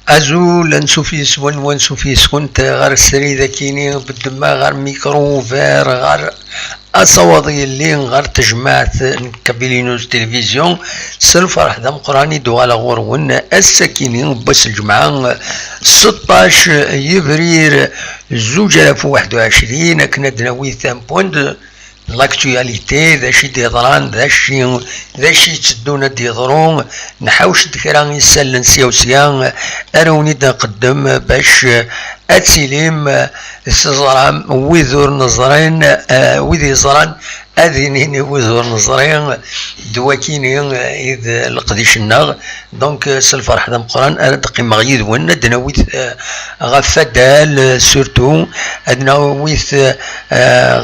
أزول نسوفي سون ونسوفي سكنت غير السريدة كيني بالدماغ غير ميكرو فير غير أصواتي اللي غير تجمعت كابيلينوس تلفزيون سلفرح دم قراني دوغالا غورون السكيني بس الجمعة 16 يفرير 2021 كنا دناوي ثام بوند لاكتواليتي ذا شي ديضران ذا شي تدونا ديضرون نحاوش دكرا يسال نسيا اروني نقدم باش اتسيليم الزرام ويذور نظرين ويذي زران اذينيني ويذور نظرين دواكيني اذ القديش الناغ دونك سلفرح دم قران ادقي مغيد ون دناويت غفدال سورتو ادناويت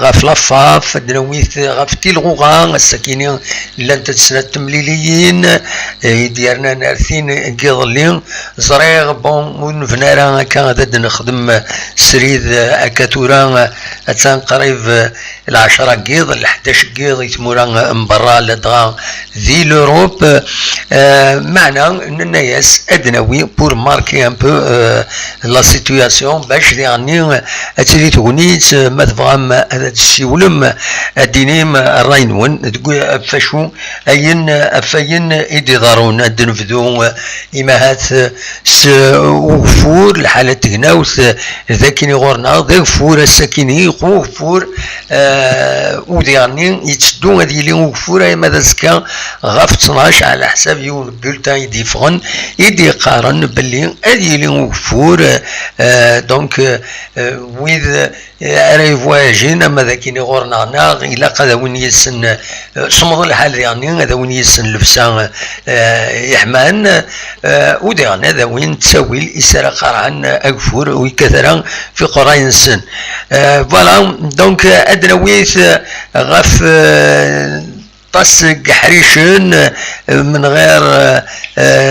غف لفاف ادناويت غف تيلغوغا السكينين لان تتسنى التمليليين ديالنا نارثين كيضلين زريغ بون ونفنارا كان نخدم سريد اكاتورا اتان قريب العشرة قيض ال11 قيض يتمورا مبرا لدغا ذي لوروب معنى ان الناس ادناوي بور ماركي ان بو لا سيتوياسيون باش يعني اتري تغنيت ما تفهم هذا السيولم الدينيم الراينون تقول فاشو اين ايدي ضارون الدنفذو امهات وفور الحالة تهناوث ذاكيني غورنا ذاك فور الساكيني غفور وديعني يتسدو هذه اللي وفور ماذا زكا غاف 12 على حساب يون بولتان يديفغن يدي قارن باللي هذه اللي وفور دونك ويذ راي فواياجين اما ذاكيني غورنا ناغ الى قذا وين يسن صمد الحال يعني هذا وين يسن لبسان يحمان وديعني هذا وين تساوي الاسره قرعن اكفور ويكثران في قراين سن فوالا دونك ادنويت غف طاس قحريشن من غير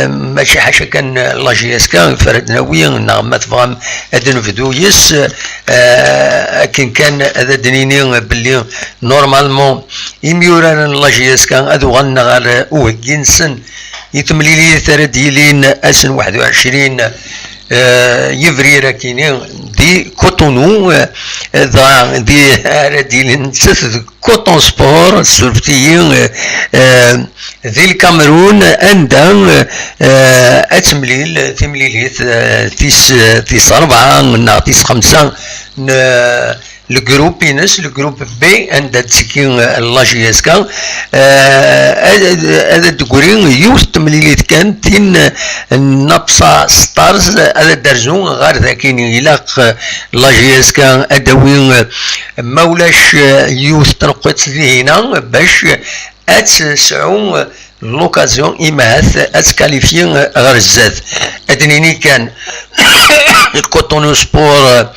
ماشي حاجه كان لاجياس كان فردنا وين نغمات فغام ادن فدويس كان هذا دنيني باللي نورمالمون يميوران لاجياس كان ادو غن غير وجنسن يتمليلي ثرديلين اسن 21 يفريرا كيني دي كوتونو دي دي كوتون سبور سلفتيين ذي الكاميرون عندهم اتمليل تمليل تيس 4 ناقص 5 الجروب ينس الجروب بي عند تسكين لاجياسكا هذا تقولين يوث تمليليت كان تين نبصا ستارز هذا درزون غير ذاكين يلاق لاجياسكا ادوين مولاش يوث تنقص هنا باش اتسعون لوكازيون إماث أتكاليفين غير الزاد أدنيني كان الكوتونو سبور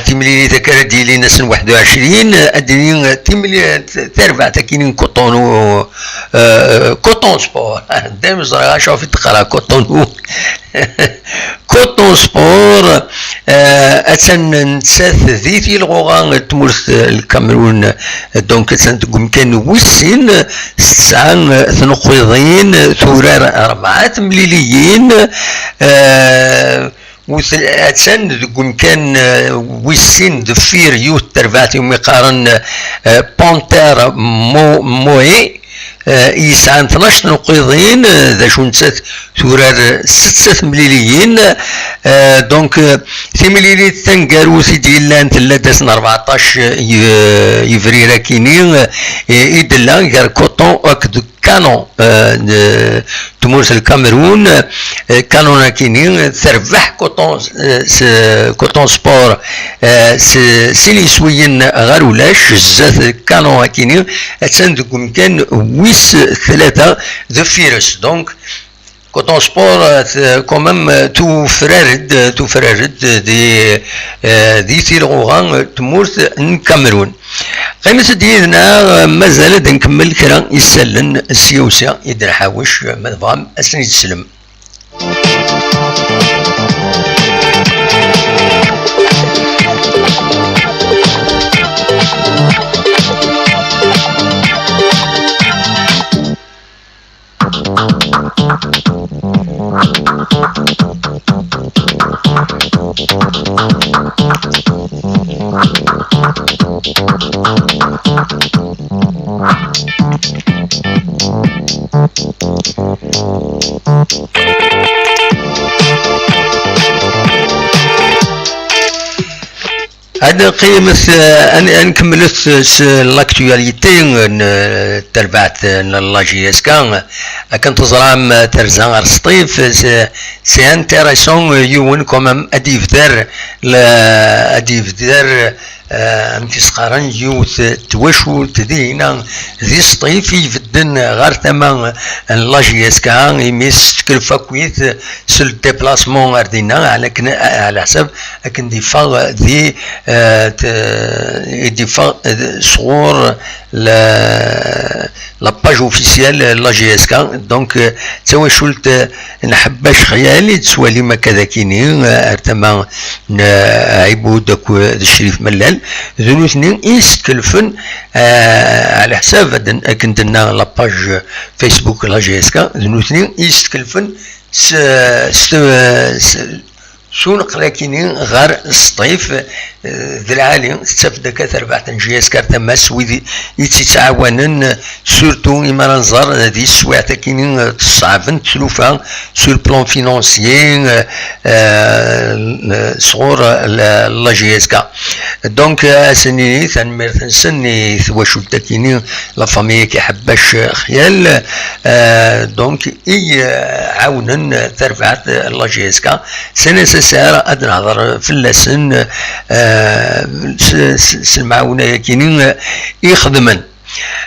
تملي ذكر ديالي ناس 21 أدني تملي تربع تكين كوتونو كوتون سبور دائما زرعة شوف تقرا كوتونو كوتون سبور أتن نتساث ذيتي الغوغان تمورث الكاميرون دونك أتن تقوم كان وسين 9 ثنقيضين ثورار 4 مليليين وثلاثا ذكون كان وسين دفير يوث ترباتي مقارن بانتر موي يسعى 12 نقيضين ذا شو نسات ثورار 6 مليليين دونك ثمليلي تنقاروث ديالان ثلاثة 14 يفريرا كينين يدلا غير كوطون اكد كانون تمورس الكاميرون كانون كينين تربح كوطون سبور سيليسويين غير ولاش زات كانون كينين اتسان دكم كان ويس 3 ذا فيروس دونك كوتون سبور كومام توفرارد دي تيلغوغان تمورت الكاميرون. قيمة ديالنا مازال نكمل كرا يسلن السيوسة يدير حاوش مذبام أسن يتسلم. هذا قيمة أنا نكملت لاكتواليتي تربعت لا جي اس كان كنت زرام ترزان رصطيف سي انتيريسون يون كومام اديف دار امتسقارن يوث توشو تدينا ذي سطيف يفدن غار ثما لا جي اس كان يميس تكلفا كويت سل ديبلاسمون اردينا على حسب لكن ديفا ذي ديفا صغور لا باج اوفيسيال لا جي اس كان دونك توشلت نحباش خيالي تسوالي ما كذا كيني ارتما عيبود الشريف ملال ذو اثنين يستكلفن على حساب كنت لنا لاباج فيسبوك لا جي اس كا ذو اثنين يستكلفن شو نقرا كينين غار الصيف ذي العالي تستفد كثر بعد جي اس كار تماس ويدي يتعاونن سورتو إما نظر هذه السواعة كينين تصعبن تلوفا سور بلون فينونسيي صغور لا جي اس كا دونك سنيني ثنمير ثنسني ثواشو تاكينين لا فامي كيحباش خيال دونك عاونن ترفعت لا جي اس كا سنة سارة أدنى نهضر في اللسن المعاونة كاينين يخدمن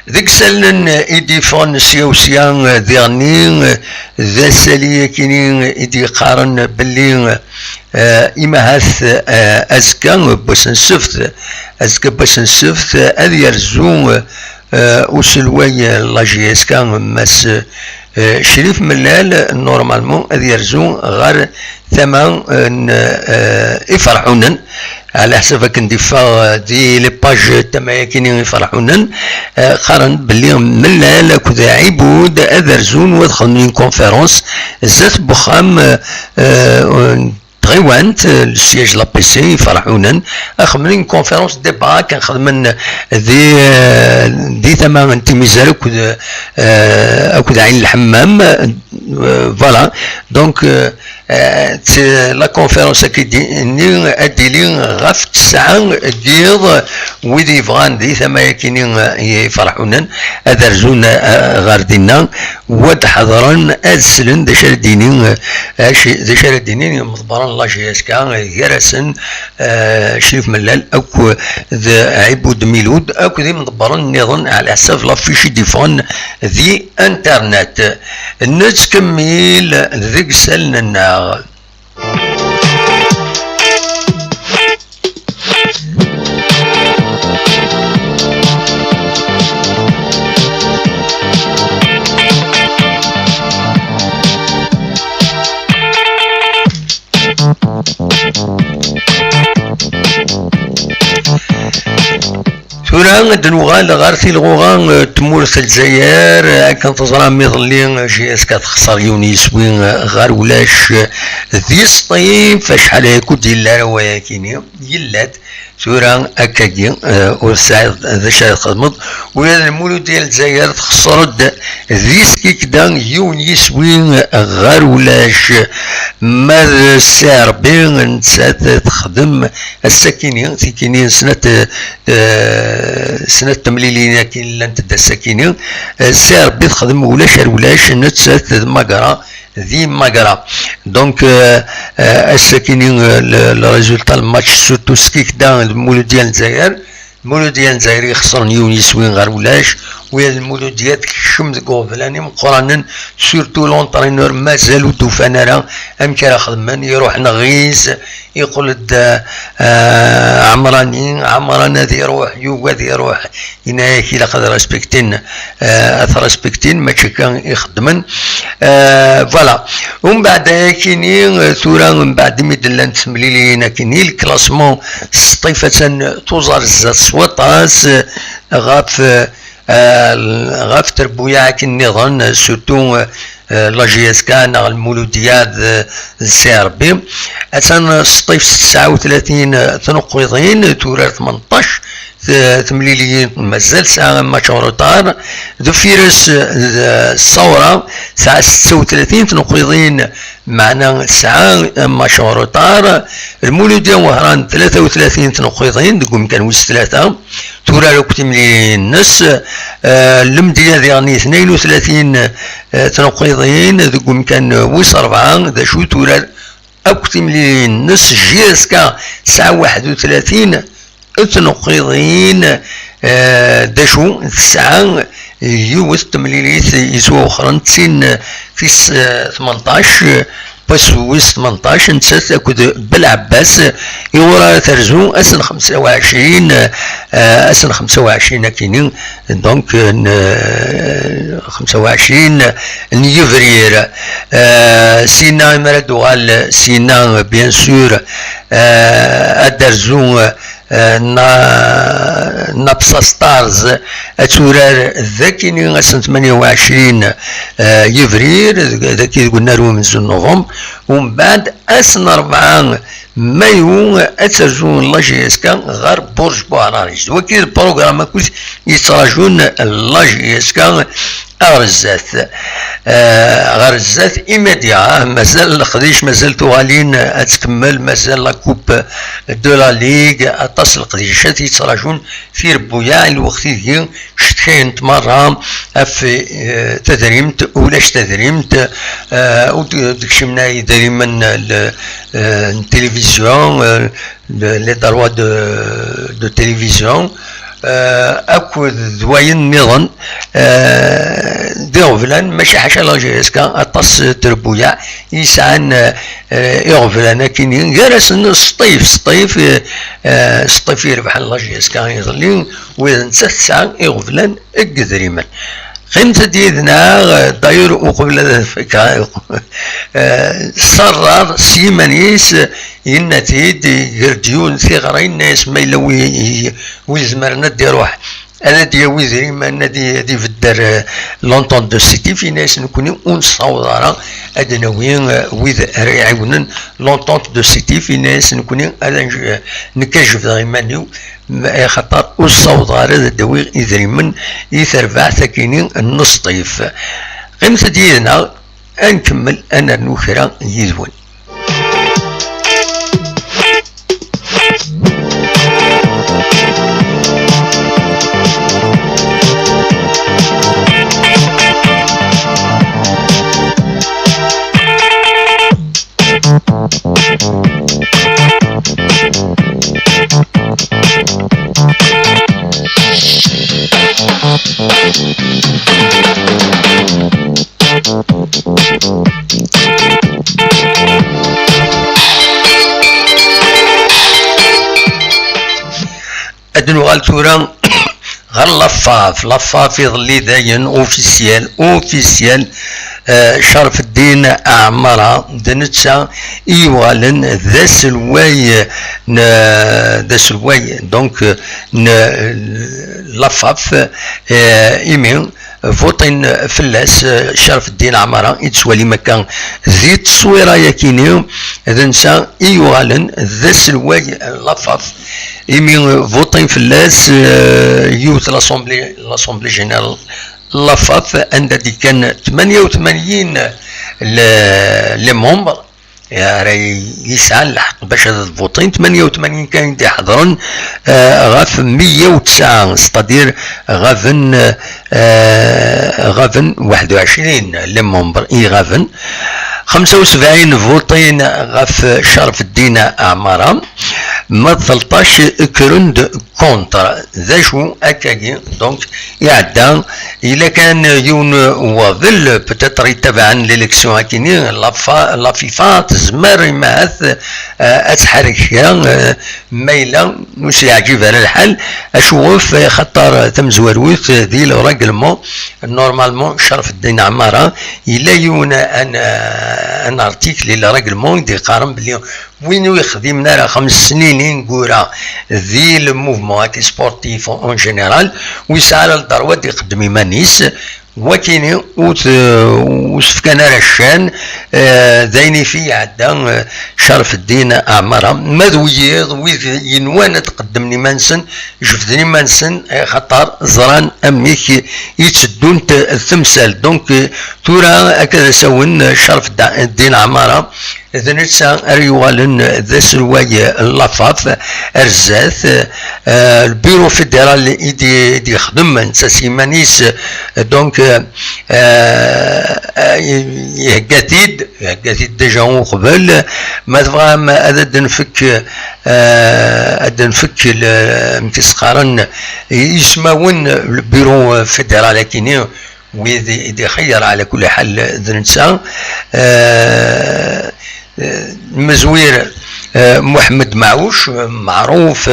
ذيك سلن يديفون سيوسيان ديرني ذا سالية كاينين يدي قارن باللي إما هاث أزكا باش نسفت أذ يرزو وسلوي لا جي اس كا ماس شريف ملال نورمالمون أذ يرزو غير ثمان يفرحونن على حسب كندفا دي لي باج تما كاينين يفرحونن قارن بلي ملال كذا عيبود أذرزون ودخلني كونفيرونس زات بخام غيوانت السياج لا بي سي يفرحونن خدمنا كونفيرونس ديبا كنخدم دي ثما انت ميزال اكد عين الحمام فوالا دونك لا كونفيرونس كيديني اديلي غاف 9 ديال ويدي يبغان دي ثما كاينين يفرحونن ادرزون غاردينا ود حضرن ادسلن دشردينين دشردينين مضبران لا جي اس كا جرسن شريف ملال اكو عيبود ميلود اكو ذي مضبران نظن على حساب لا فيشي ديفون ذي انترنت نتكمل ذيك سلنا ثوران دنوغال غارثي الغوغان تمورث الجزائر كان تزرع ميظلين جي اس كتخسر يونيس وين غار ولاش ذي سطيف شحال هاكو ديال الرواية كيني يلات ثوران اكاكي وسعيد ذا شاي خدمت ولا المولود ديال الجزائر تخسرت ذي سكيكدا يونيس وين غار ولاش ماذا السعر بين نسات تخدم الساكنين سكينين سنة تمليلين كاين لانت دا الساكنين السعر بتخدم ولاش نتسات مقرا ذي مقرا دونك الساكنين الريزولتا الماتش سورتو سكيك دا المولود ديال الجزائر المولود ديال الجزائر يخسر يونيس وين غير ولاش ويا المولوديات كشم قوفلاني مقرانا سورتو لونطرينور مازالو دوفانا راه امكان خدمان يروح نغيس يقول عمراني ذي يروح يوغا ذي يروح هنا كي لقد راسبكتين راسبكتين ماشي كان يخدمن فوالا. ومن بعد كاينين ثورة من بعد ميدلان تمليلين كاينين الكلاسمون سطيفة توزر سوطاس غاف تربويا النظام سورتو لا جي اس كا المولوديات سي ار بي اتان سطيف 39 تنقيضين تورا 18 تمليليين مازال ساعة ماتش روطار ذو فيروس الثورة ساعة 36 تنقيضين معنا ساعة ماتش روطار المولودية وهران 33 تنقيضين دقوم كان ويس 3 تورا لو كنت مليين نص المدينة ديالني 32 تنقيضين دقوم كان ويس 4 ذا شو تورا أكتم لي نص جيسكا ساعة 31 تنقيضين داشو الساعة يوث تمليليت يسوى أخرى تسين في 18 بس ويس 18 نسات أكد بالعباس يورا ترزو أسن 25 كينين دونك 25 نيفرير سينا مردوغال سينا بيان سور أدرزو نابسا ستارز اتورار ذاكيني غاسن 28 يفرير ذاكي قلنا له من نوفمبر ومن بعد اسن 4 مايو اترجون لا جي اس كا غير برج بوعراريس وكيل البروغرام كلش يتراجون لا جي اس كا غرزات إيميديا مازال القديش مازال توالين أتكمل مازال لا كوب دو لا ليغ أتصل القديشات يتراجون في ربويا الوقت دي شتكاين مرة في تدريمت ولاش تدريمت ودكشمنا يدري من التلفزيون لي دروا دو تلفزيون اكو ذوين نظن ديغفلان ماشي حاجه لا جي اس كا اطاس تربويا يسعن يغفلان كاينين جالس سطيف يربح لا جي اس كا يظلين واذا نسات ساعه يغفلان القدريمن قيمة ديدنا داير وقبل الفكرة صرر سيمانيس ينتيد يرديون ثغرين ناس ما يلوي ويزمرنا ديروح انا دي ويزري ما ندي في الدار لونطون دو سيتي في ناس نكوني ونصاوضارا ادناوين ويذ يعاونن لونطون دو سيتي في ناس نكوني انا نكاشف غيمانيو خاطر الصوضار هذا الدوير يدري من يتربع ثكينين النص طيف قيمة ديالنا نكمل انا نوخرا يزون ادنو غالتورا غير لفاف يظلي داين اوفيسيال شرف الدين أعمرة دنتسا إيوالن ذا سلواي دونك لفاف إيمين فوطين فلاس شرف الدين عمارة يتسوالي مكان ذي تصويرة يكينيو ذنسا إيوالن ذا سلواي لفاف إيمين فوطين فلاس يوث لاسومبلي جينيرال لفاف عندها كان 88 لي مومبر راهي يسعى الحق باش هذا الفوطين 88 كان يحضرون غاف 109 ستادير غافن 21 لي مومبر غافن 75 فوطين غاف شرف الدين أعمارة ما 13 كروند كونتر ذا شو اكاكي دونك يعدى الا كان يون واضل بتاتر يتبعا ليليكسيون هاكيني لا فيفا تزمر معاث اتحرك مايله مش يعجب على الحال اشوف خاطر تم زواروث ذي الراجلمون نورمالمون شرف الدين عماره الا يون ان ارتيكل الراجلمون دي قارن بلي وينو يخدمنا راه 5 سنين نقورا ذي الموفمون هاكي سبورتيف اون جينيرال ويسعى للضروات يقدم يمانيس وكيني وسفكان رشان ذيني في عدا شرف الدين أعمارها مذويض ويذ ينوان تقدمني منسن شفتني منسن خطر زران أميك يتسدون التمثال دونك تورا هكذا سون شرف الدين أعمارها إذا نتسا ريوالن ذا سلواي اللفاف أرزاث البيرو فيدرال يدي يخدم نتسا سيمانيس دونك يهكاتيد ديجا قبل ما تفهم هذا نفك متسقارن يسمون البيرو فيدرال لكن ويدي خير على كل حال ذنسا مزوير محمد معوش معروف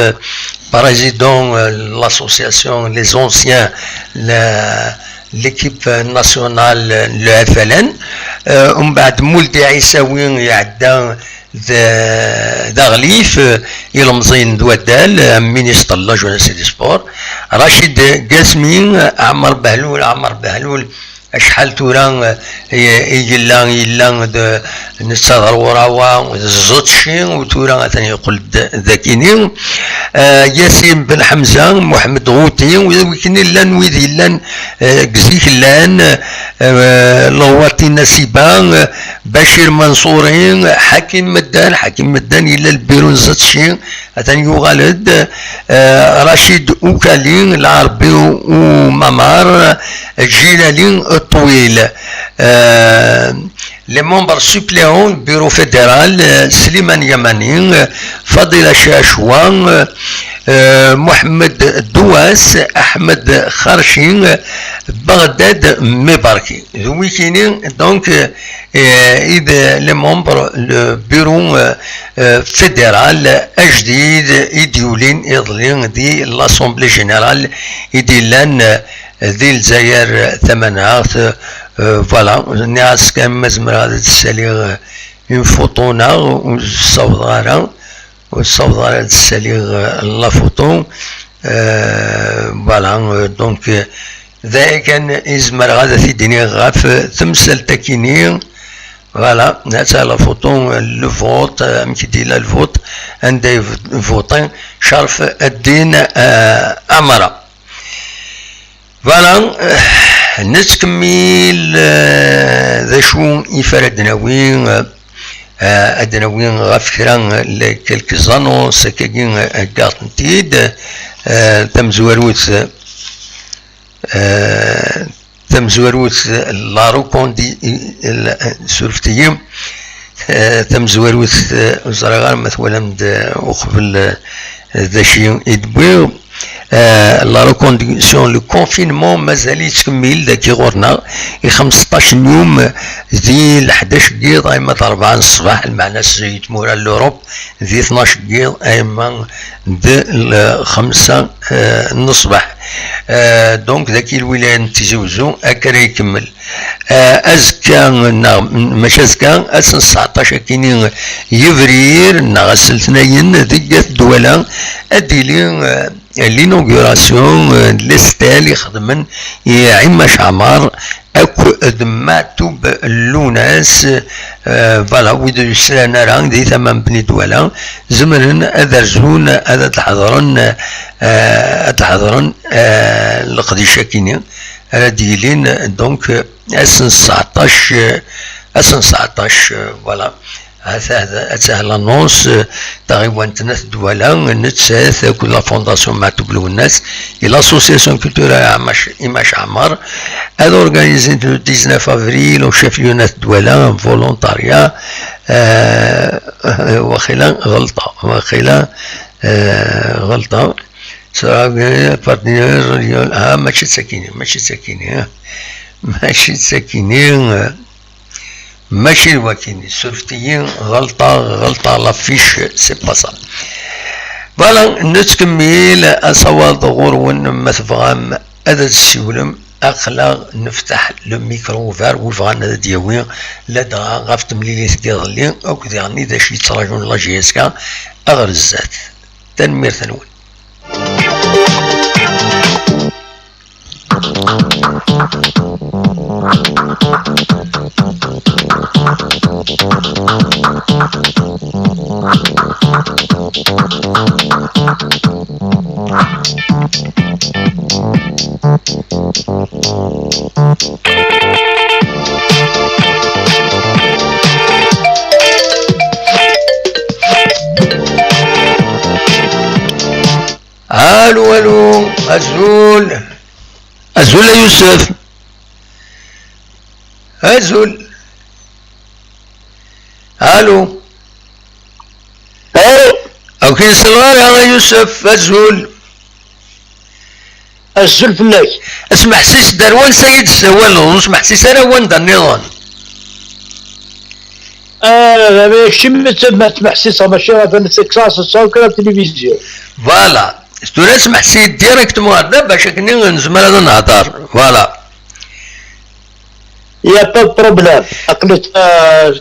بريزيدون لاسوسياسيون لي زونسيان ليكيب ناسيونال لو اف ال ان ومن بعد مولدي عيساوي يعدى ذا غليف يلمزين دوادال مينيستر لا جوناس دي سبور رشيد قاسمين عمر بهلول شحال تورا يلا نستظهر وراوا زوتشي وتورا ثاني يقول ذاكيني ياسين بن حمزه محمد غوتي وكني لان ويدي لان كزيك لان لواتي نسيبان بشير منصورين حكيم مدان الى البيرون زوتشي ثاني يغالد رشيد اوكالين العربي وممار جيلالين الطويل les membres suppléants du bureau fédéral Slimane Yamani, Fadila Chachouan, Mohamed Douas, Ahmed Kharshin, Bagdad Mebarki. Donc, les membres du bureau fédéral HDID, Idioulin, Idlin, dit l'Assemblée générale, Idilan, ذي الجزائر ثمانات فوالا الناس كان مزمر هذا السليغ ينفوطونا والصوضارة السليغ لا فوطو فوالا دونك ذا كان يزمر هذا في الدنيا غاف تمثل تكيني فوالا ناتا لا فوطو الفوت مكدي لا الفوت عندها فوطين شرف الدين أمرا فوالا نتكمل ذا شو يفرد ناوين أدناوين غفران لكلك زانو سكاكين قاطنتيد تمزوروت لاروكون دي سورفتيم تمزوروت زرغار مثلا وقبل ذا شي يدبوي لا ريكونديسيون لو كونفينمون مازال يتكمل ذاك غورنا 15 يوم ذي 11 قيض ايما 4 الصباح المعنى سيد مورا لوروب ذي 12 قيض ايما ذي 5 الصباح دونك ذاك الولايه نتزوزو هكا يكمل ازكا ماشي ازكا اسن 19 كاينين يفرير نغسل ثناين ذيك الدوله اديلي لينوغوراسيون ليستال يخدمن يعيمش عمار اكو دماتو اللوناس فوالا ويدو يسرانا ران دي ثمان بني دولا زمرن ادرزون ادا تحضرن القديشة كيني راديلين دونك اسن 19 فوالا هذا لانونس تقريبا 3 دولة نتساث كل لا فونداسيون مع تقولوا الناس et l'association culturelle إماش عمار هذا organisé le 19 avril au chef-lieu ناس دولة فولونتاريا وخلا غلطة سواء بارتنير ماشي ساكينين ماشي الوكيني سورفتيين غلطة لافيش سي با سا فوالا نتكمل أصوات ظهور ونما تفغام هذا السولم أخلاق نفتح لو ميكرو فار وفغان هذا دياوين لا دغا غاف تمليليت كيضلي أو كدي غني دا شي تراجون لا جي اس كا أغر الزات تنمير ثنون الو أزول يا يوسف أزول الو او كاين صغار يا يوسف أزول فلاك اسمح سيس دروان سيد السوال اسمح سيس انا وين دا النظام ماشي ما تمحسيس ماشي غادي نتكساس الصوت التلفزيون فوالا ستوري اسمح سيد ديريكتمون هذا باش كني نزمر هذا نهضر فوالا يا با بروبليم اقلت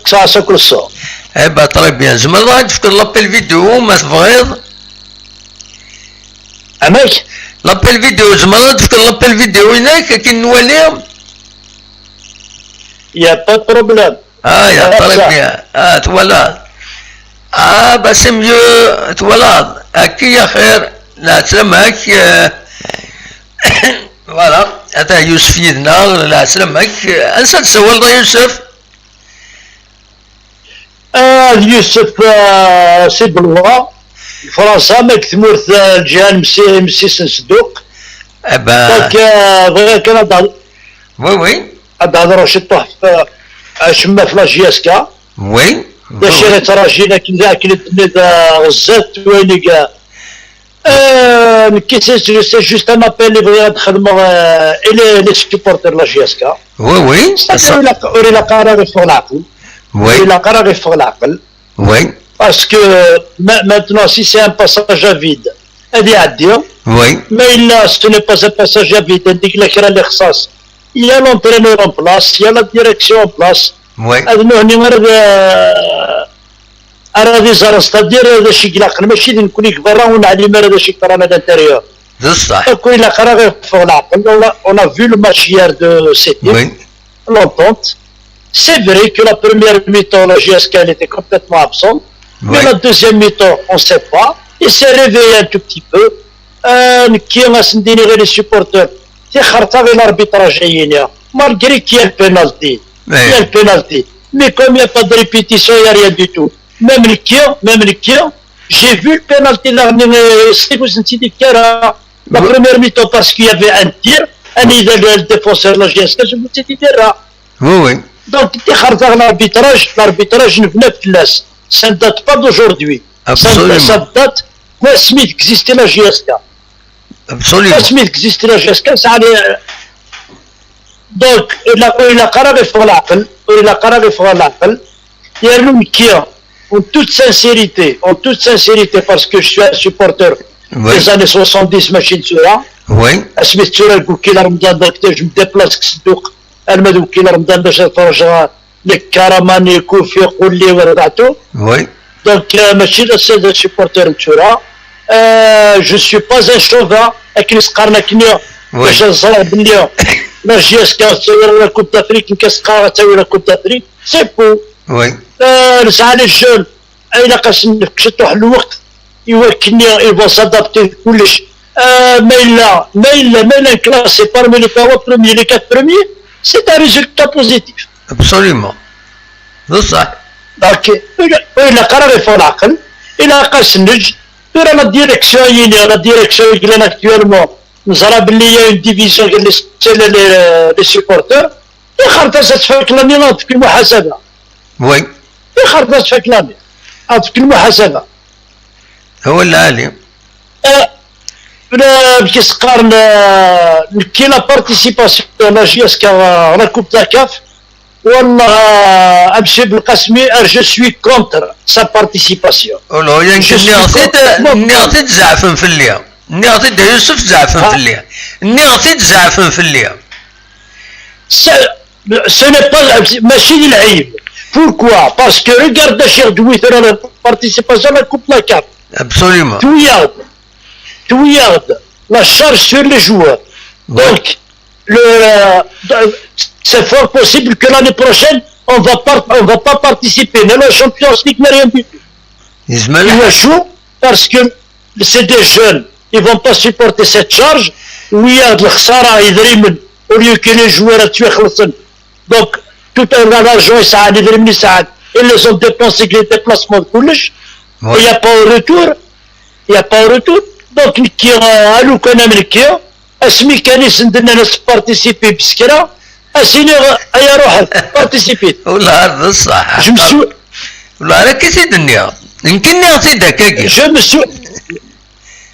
كساس كل الصوت با طري بيان زعما غادي تفكر لابيل فيديو ما تبغيض اماك لابيل فيديو زعما غادي تفكر لابيل فيديو هناك كي نوليهم يا با بروبليم يا طري بيان تولى بس ميو تولى هكي يا خير لا تسلمك فوالا هذا يوسف يدنا لا تسلمك انسى تسول يوسف يوسف سي بلوا فرنسا ما كثمورت الجهان مسي سنسدوق دونك بغيت كان وي هضروا شي طوح شما في لاجياسكا وي داكشي اللي تراجينا كنت غزات وين كاع سي جوست ان ابيل اللي بغينا نخدمو لي سبورتر لاجياسكا وي وري لا قرار فوق العقل وي لا قرار فوق العقل وي باسكو maintenant si c'est un passage à vide هادي يعديو وي ما الا سو ني با ان باساج à vide هاديك الكرا اللي خصاص يا لونترينور اون بلاص يا لا ديريكسيون اون بلاص وي هذا نوعني غير راه زار ستادير هذا الشيء كلاقل ماشي نكونيك برا ونعلم هذا الشيء كرا هذا انتيريور بصح كون الا قرا غير فوق العقل اون ا فيو لو ماتش هير دو سيتي وي لونتونت c'est vrai que la première mi-temps la GSK elle était complètement absente mais la deuxième mi-temps on sait pas il s'est réveillé un tout petit peu qui a sendini غير les supporters تي خرطا غير l'arbitrage جايين malgré qu'il y a le penalty il y a le penalty mais comme il n'y a pas de répétition il n'y a rien du tout même le Kien j'ai vu le penalty là la première mi-temps parce qu'il y avait un tir le défenseur de la GSK je me suis dit oui donc l'arbitrage ne venait de l'Est ça ne date pas d'aujourd'hui ça date quand Smith existait la GSK absolument quand Smith existait la GSK ça allait donc il a قرار فوق العقل يرنم كيا en toute sincérité parce que je suis un supporter des années 70 machine سورة oui اسميت سورة يقول كي رمضان داك جو مديبلاس كصدوق المدو كي رمضان باش نتفرج لك كراماني كوفي يقول لي وربعتو oui دونك ماشي السادة سupporter سورة je suis pas un chauvin لكن سقارنا كنيا باش نصرح بلي لا جي اس كا تسوي لا كوب دافريك كاسقا تسوي لا كوب دافريك سي بو oui نسعى للجون الا قاسم كشط واحد الوقت يوكلني يبغى سادابتي كلش ما الا كلاسي بارمي لي 3 بروميي لي 4 بروميي سي ان ريزولتا بوزيتيف absolument بصح دونك إلا قرر يفوق العقل إلا قاس النج ترى لا ديريكسيون يني لا ديريكسيون اللي اكتوالمون نزرى باللي هي اون ديفيزيون اللي ستيل لي سيبورتور يخرطاس تفك لاني ناض في المحاسبه وي يخرطاس تفك لاني ناض في المحاسبه هو العالي كيس قارن كي لا بارتيسيباسيون لا جي اس كا لا كوب تاع كاف والله امشي بالقسمي جو سوي كونتر سا بارتيسيباسيون ولو نعطي تزعفن في الليل نعطي يوسف تزعفن في الليل نعطي تزعفن في الليل ce n'est pas machine العيب pourquoi parce que regarde cher دويت la participation à la coupe la carte absolument tu regardes la charge sur les joueurs donc c'est fort possible que l'année prochaine on va pas participer mais la Champions League n'a rien du tout il joue parce que c'est des jeunes ils vont pas supporter cette charge ويا الخساره يدري من au lieu que les joueurs tuent خلصن donc tout l'argent يساعد يدري من يساعد ils les ont dépensé les déplacements كلش il y a pas au retour donc نكي الو كان منكي اسمي كان يسندنا ناس بارتيسيبي بسكرا اسيني يا روحك بارتيسيبي والله هذا الصح والله راك سيد النيا يمكن نعطي دكاكي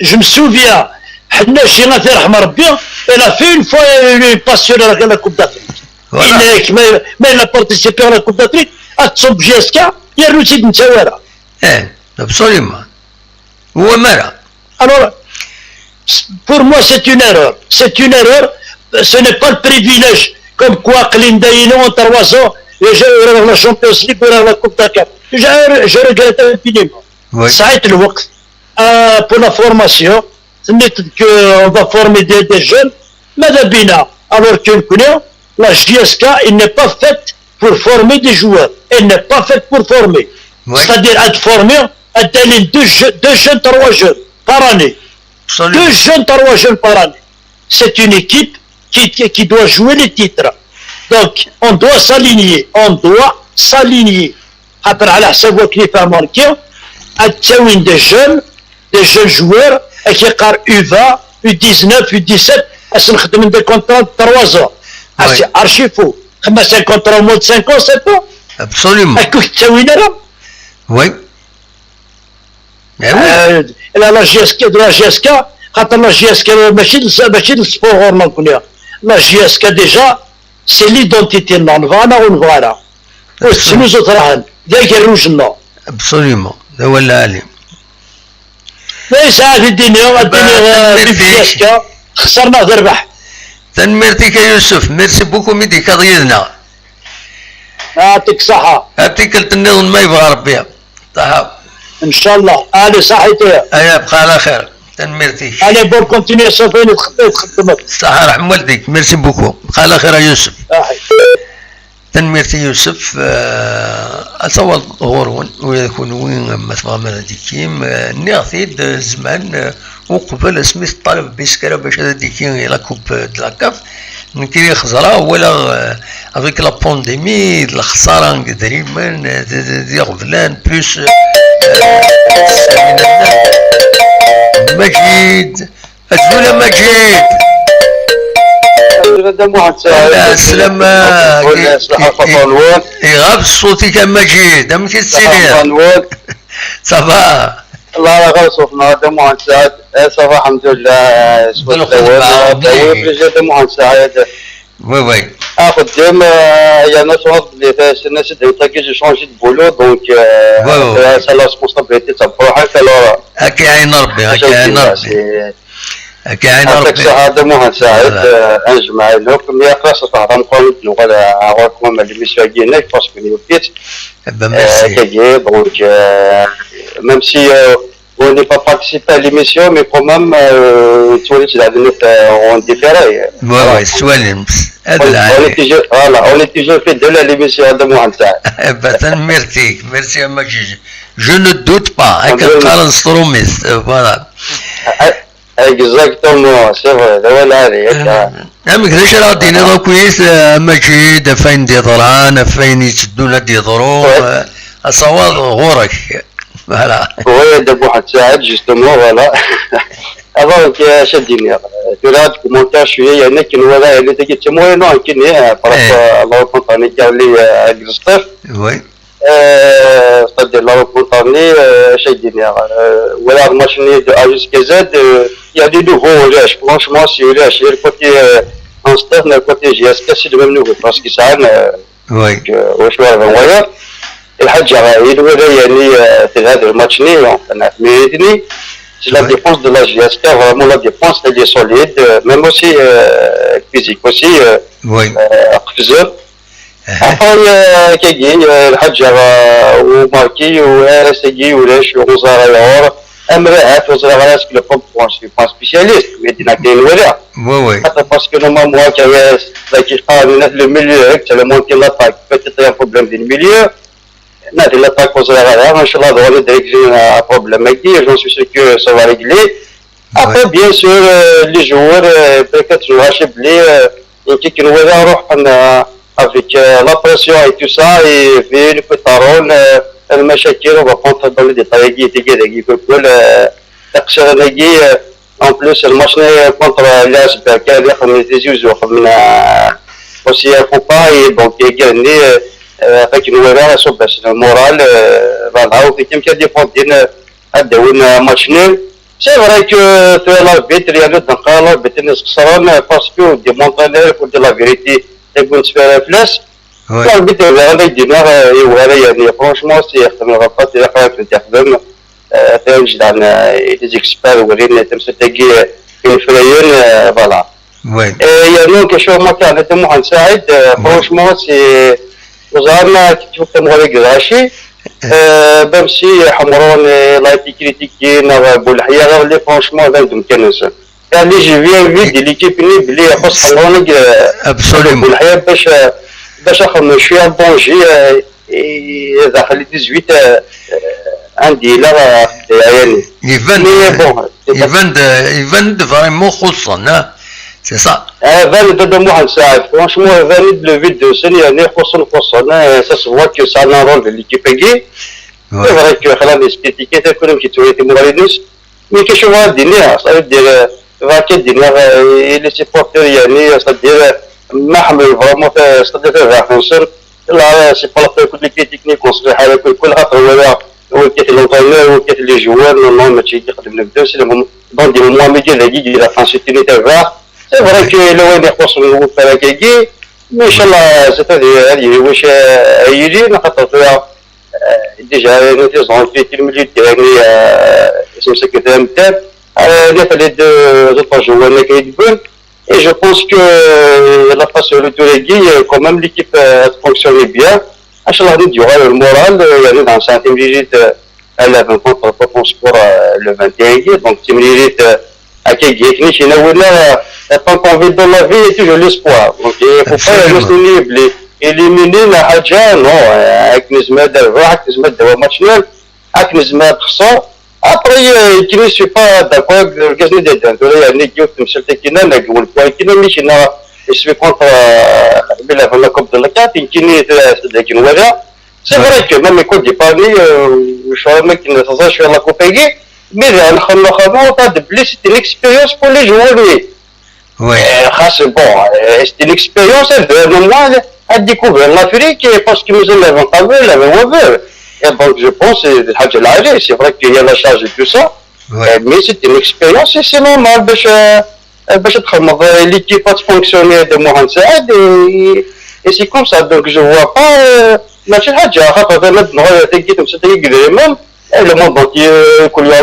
je me souviens حنا شي غادي رحم ربي il a fait une fois une passion à la Coupe d'Afrique mais il a participé à la Coupe d'Afrique تصب جي اس كا يا روتي نتاورا absolument هو مرة alors pour moi c'est une erreur ce n'est pas le privilège comme quoi قليل داينو 3 ans يجاو la Champions League ولا la Coupe d'Afrique je regrette infiniment ساعات الوقت pour la formation qu'on va former des jeunes ماذا بينا alors que la JSK il n'est pas faite pour former des joueurs elle n'est pas faite pour former c'est-à-dire à former à donner deux jeunes 3 jeunes par année deux jeunes 3 jeunes par année c'est une équipe qui doit jouer les titres donc on doit s'aligner خاطر على حساب كيف ماركي التوين des jeunes joueurs qui قار U20 U19 U17 اش نخدم دي كونترا 3 ans اش ارشيفو خمس كونترا مود 5 ans 7 ans absolument اكو التوين راه وي لا جي اس كا خاطر لا جي اس كا ماشي السبور نقول لا جي اس كا ديجا سي ليدونتيتي نون فوالا شنو زوج راهن ذاك الروجنا absolument هو العالم ليس في الدنيا جي اس كا خسرنا ذربح تنميرتك يا يوسف ميرسي بوكو ميدي كضيدنا يعطيك صحة يعطيك النظم ما يبغى ربي صحة ان شاء الله انا صحيتي ايا بقى على خير تنميرتك انا بون كونتينيسيون فين تخدمك صحة رحم والديك ميرسي بوكو بقى على خير يا يوسف تنميرتي يوسف أتصور غورون ويكون وين مثلا مالديكيم نعطيد زمان وقبل اسمي الطالب بيسكرا باش هذا ديكين لا كوب دلاكاف نكري خزرا ولا افيك لا بانديمي الخساره تقريبا دي غفلان بلوس مجيد الزوله مجيد السلامة يغاب صوتك مجيد أم كتسيري صباح الله لا غوصفنا دمو عن سعد صباح الحمد لله دمو عن سعد وي قدام يا ناس اللي فاش الناس اللي تاكي شونجي دو بولو دونك سا لا ريسبونسابيلتي تاع بروحك الوغ هاكي عين ربي هاكي عين ربي كاين ربي هذا مهم ساعد انجمع لكم يا خلاص صراحه نقول نقول اعطيكم الميسيو كاينك باسكو نيوتيت كاي دونك même si on n'est pas participé à l'émission mais quand même توليت on différé ouais سوالم on est toujours fait de l'émission هذا مهم ساعد تنميرتيك ميرسي يا ماجي je ne doute pas هكا قال ستروميس فوالا Exactement, c'est vrai, ده ولا هذه ما كذاش راه دينا كويس مجيد فين ديضران فين يتدونا ديضرو الصواب غورك. Voilà. Oui, de Mohamed Saad, justement, voilà. Avant que شديني تراد كومونتاج شويه يعني كي ولا اللي تجي تموي نوع كني بارابور الله كونطاني قال لي كريستوف وي صدق الله كونطاني شديني ولا ماشيني دو اجيس كزاد يا دي نوفو ولاش فرانشمون سي ولاش الكوتي انسترن الكوتي جي اس كي سي دو ميم نوفو باسكو ساعه وي واش هو الحاجه يدوي يعني في هذا الماتش ني انا ميدني. C'est la défense de la GSK, vraiment la défense, elle est solide, même aussi physique aussi. Oui. Après, il y a le Hadjar ou Marquis ou RSG ou les Chourouzara Yaor, Amrahat, Ouzara, qui le prend pour un spécialiste, mais il n'a qu'un ouéla. Oui, oui. Parce que normalement, moi, qui avait le milieu, c'est le monté l'attaque, peut-être un problème du milieu. نادي l'attaque aux erreurs, Inch'Allah, on va régler un problème avec lui, j'en suis sûr que ça va régler. Après, bien sûr, les joueurs, peut-être, je vais acheter qui nous va avec la pression et tout ça, et vu le pétaron, le machakir, on va prendre dans les détails, en plus, le match contre l'ASB, qui a des usures, aussi, il ne faut pas, et donc, il a gagné. Avec une ouverture sur le moral, voilà, ou quelqu'un qui a défendu un match nul. C'est vrai que l'arbitre, il y a le temps, l'arbitre est parce que des entraîneurs, pour dire la vérité, les bonnes sphères réflexes. L'arbitre, il y a franchement, c'est un rapport, c'est des experts, une frayenne, voilà. Et il y a nous quelque chose qui a Mohamed Saad, franchement, c'est. وظهرنا كيف كنبغيو كراشي même si حمرون لا تي كريتيكي بولحيا غير لي فرانشمون عندهم كنس يعني جي فيد ليكيب ني بلي خاص حمرون بولحيا باش اخذ شويه بونجي داخل 18 عندي لا يعني يفند فريمون خصنا. C'est ça. Valide de Mohamed Saad, franchement, valide le vide de Sénégal, ça se voit que ça a un rôle de l'équipe gay. C'est vrai que l'esthétique est comme qui tu étais moraliste, mais que je vois dîner, ça veut dire, vaquer dîner, et les supporters y aller, c'est-à-dire, Mahmoud, vraiment, c'est-à-dire, là, c'est pas la peine que les critiques n'y construisent avec le coup, ou qui est l'entraîneur, ou qui est les joueurs, non, mais tu dis, c'est le moment, dans des moments médias, la Ligue, la France, c'est une étape vert. C'est vrai que le web est possible de faire la guégué, mais Inch'Allah, c'est-à-dire, wesh ayili, déjà, nous avons fait une minute, son secrétaire MTEP, il a fallu deux autres joueurs et je pense que la façon de le guéguer, quand même, l'équipe fonctionnait bien. Inch'Allah, il y aura le moral, il y a dans 5e minute, elle a 20 points par rapport au score le 21, donc 10 minutes, à Kegek, tant qu'on vit dans la vie, il y a toujours l'espoir. Donc, il ne faut pas juste éliminer la Hadja, non, avec Nizmed d'Alva, avec Nizmed de match nul, avec Nizmed de après, qui ne suis pas d'accord, qu'est-ce que c'est que il y a une équipe qui me qui n'a pas le point, qui n'a pas je suis contre la Coupe de la CAF, qui n'est pas c'est vrai que même les Côtes d'Ivoire, je suis un mec qui ne sait pas, je suis à la Coupe Égée, mais c'est une expérience pour les joueurs. Oui. Bon, c'est une expérience de moi à découvrir l'Afrique parce que nous l'avons pas vu, l'avons vu. Et donc je pense que c'est vrai qu'il y a la charge de tout ça, mais c'est une expérience et c'est normal l'équipe a fonctionné de Mohamed Saad et c'est comme ça. Donc je vois pas le monde entier le couplet,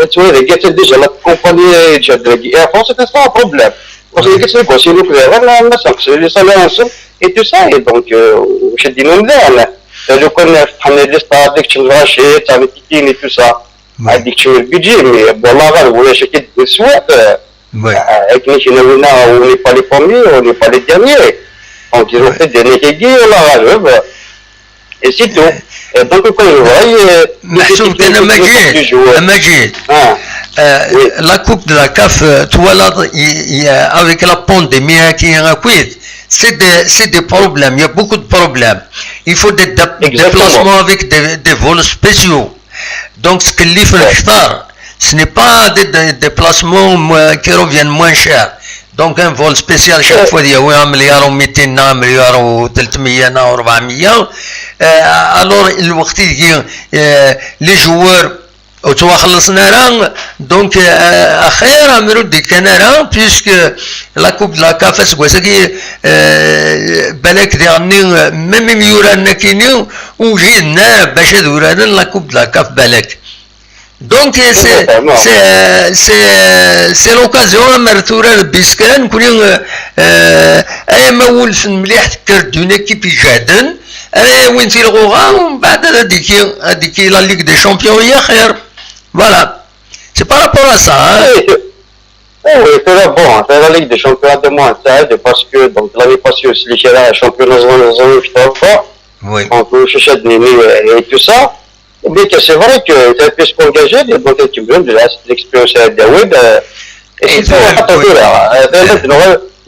tu vois, les gars, déjà la compagnie de Air France, c'était pas un problème. Parce que les gars, c'est le nucléaire, c'est les salaires et tout ça. Et donc, je dis non, le connaître, on est les stades, que tu vas acheter, tu as les tickets et tout ça. Avec tu as le budget, mais bon, là, vous voulez acheter des souhaits. Avec les Chinois, on n'est pas les premiers, on n'est pas les derniers. Donc, ils ont fait des négligés, là, et c'est tout. Donc, quand je vois, Majid, la Coupe de la CAF, toi là, avec la pandémie qui est en Kuwait, c'est des problèmes. Il y a beaucoup de problèmes. Il faut des déplacements avec des vols spéciaux. Donc, ce qu'il y fait ce n'est pas des déplacements qui reviennent moins chers. Donc, un vol spécial chaque fois, il y a 1 milliard ou 200, 1 milliard ou 300 ou 400. Alors, les joueurs, donc, أخيرا مرود كنارا puisque la coupe de la CAF سكوسكي بالك ديرني même يورانا كينيو وجينا باش دورانا la coupe de la CAF بالك. Donc c'est l'occasion مرتورا بيسكان كوني أي ما ولف مليح كردون كيف يجادن أي وين تيلغوها ومن بعد هذيك لا ليغ دي شامبيون هي خير. Voilà. C'est par rapport à ça. Hein? Oui, c'est là bon. C'est la Ligue des Champions de moins parce que donc l'année passée aussi les championnats oui. Donc et tout ça. Mais c'est vrai que tu as pu s'engager des bonnes équipes de l'expérience à Daoud. Et c'est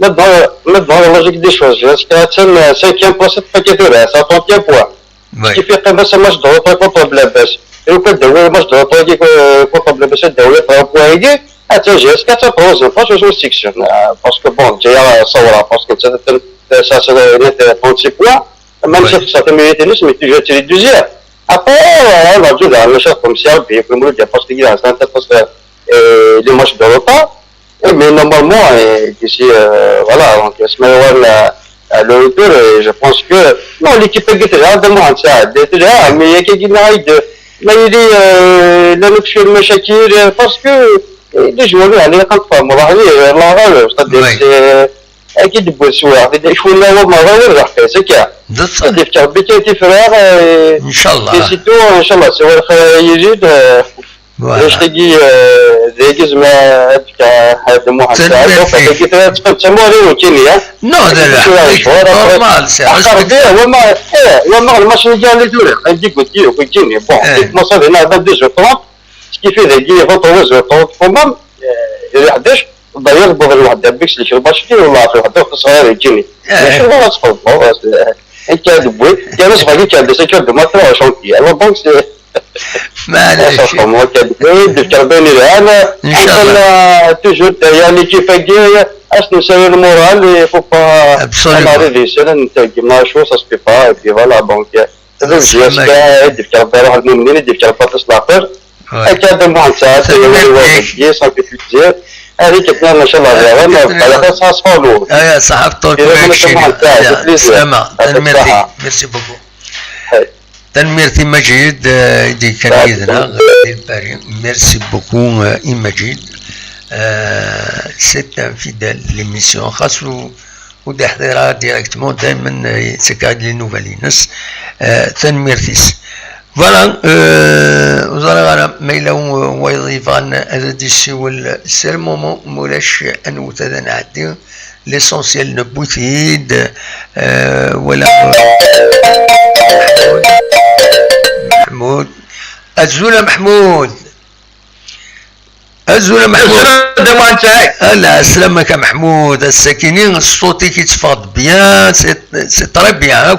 maintenant la logique des choses. Jusqu'à la 5e point, cette paquet de là, ça 30e point. Ce qui fait que ça marche dans l'autre contre la baisse. Et au fait de match de l'autre contre la baisse de l'autre point aidé, attends, est-ce que ça pose pas je joue section parce que bon, j'ai ça voilà parce que ça c'est 36 points, même si ça te mérite mais tu joues les deuxième. Après, on va jouer dans le champ comme ça, puis comme le dit parce qu'il y a ça parce que les matchs de l'autre. Mais normalement, ici, voilà, donc le retour, je pense que non, l'équipe est déjà demande ça, déjà, mais il y a quelqu'un mais il dit la luxe de Shakir parce que les joueurs allaient quand pas moi c'est اكيد بوسوا يكون له مظاهر راح كذا ديفكر بكيتي فرار ان شاء الله سيتو ان شاء الله سوى يجد واش تجي ديجز ما هذا محسن فكيت تسموه لي وكينيا نو نورمال سي وما الماتش اللي جا لي دوري عندي قلت لك وكينيا بون ما صار هنا 22 30 كيف يجي غطوز 30 كمان 11 ضيق بعض الواحد دبكس اللي شرب باشتي ولا في واحد صغير يجيني شو هو صفر انت دبوي كان صغير كان بس كان ما ترى شوكي الله بانك معليش ما كان بالتربيني انا ان شاء الله توجور يعني كيف جاي اصلا سوي المورال faut pas arriver c'est un شو ça se fait pas et puis voilà donc j'espère ديفكر روح المؤمنين ديفكر فاطس لاخر اكيد ما ساعات يا صاحبي هذيك كنا ما شاء الله على اساس فولو يا صاحب سلامة ميرسي بوكو تنميرتي مجيد دي كان يدنا ميرسي بوكو مجيد سيت ان فيدال ليميسيون خاص ودي حضيرها ديريكتمون دائما سكاد لي نوفالينس تنميرتيس فوالا وزارة ميلا ويضيف عنا هذا السيول سي المومون مولاش أنو تادا نعدي ليسونسيال نبوثيد ولا محمود الزولة محمود الزولة محمود لا سلامك يا محمود الساكنين صوتي كيتفاض بيان سي تري بيان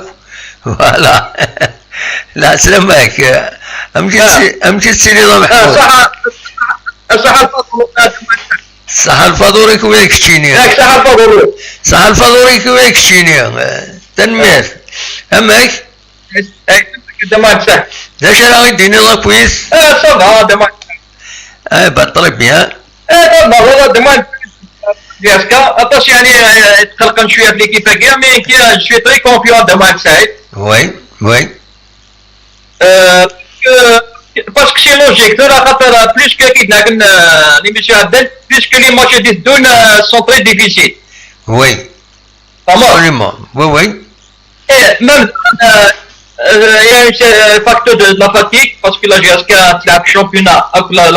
فوالا لا سلامك امشي تسيري ضا محمود صح الفاضوري كويك تشيني صح الفاضوري كويك تشيني تنمير امك دمان سهل داش راه يديني الله كويس صافا دمان بطري بيان والله دمان دياسكا اطاش يعني تقلقن شويه في ليكيب كاع مي كي شوي تري كونفيون دمان سعيد وي parce que c'est logique, plus que l'émission Adel, plus que les matchs des deux sont très difficiles. Oui. Absolument. Oui. Et même, il y a un facteur de la fatigue, parce que la GSK a le championnat,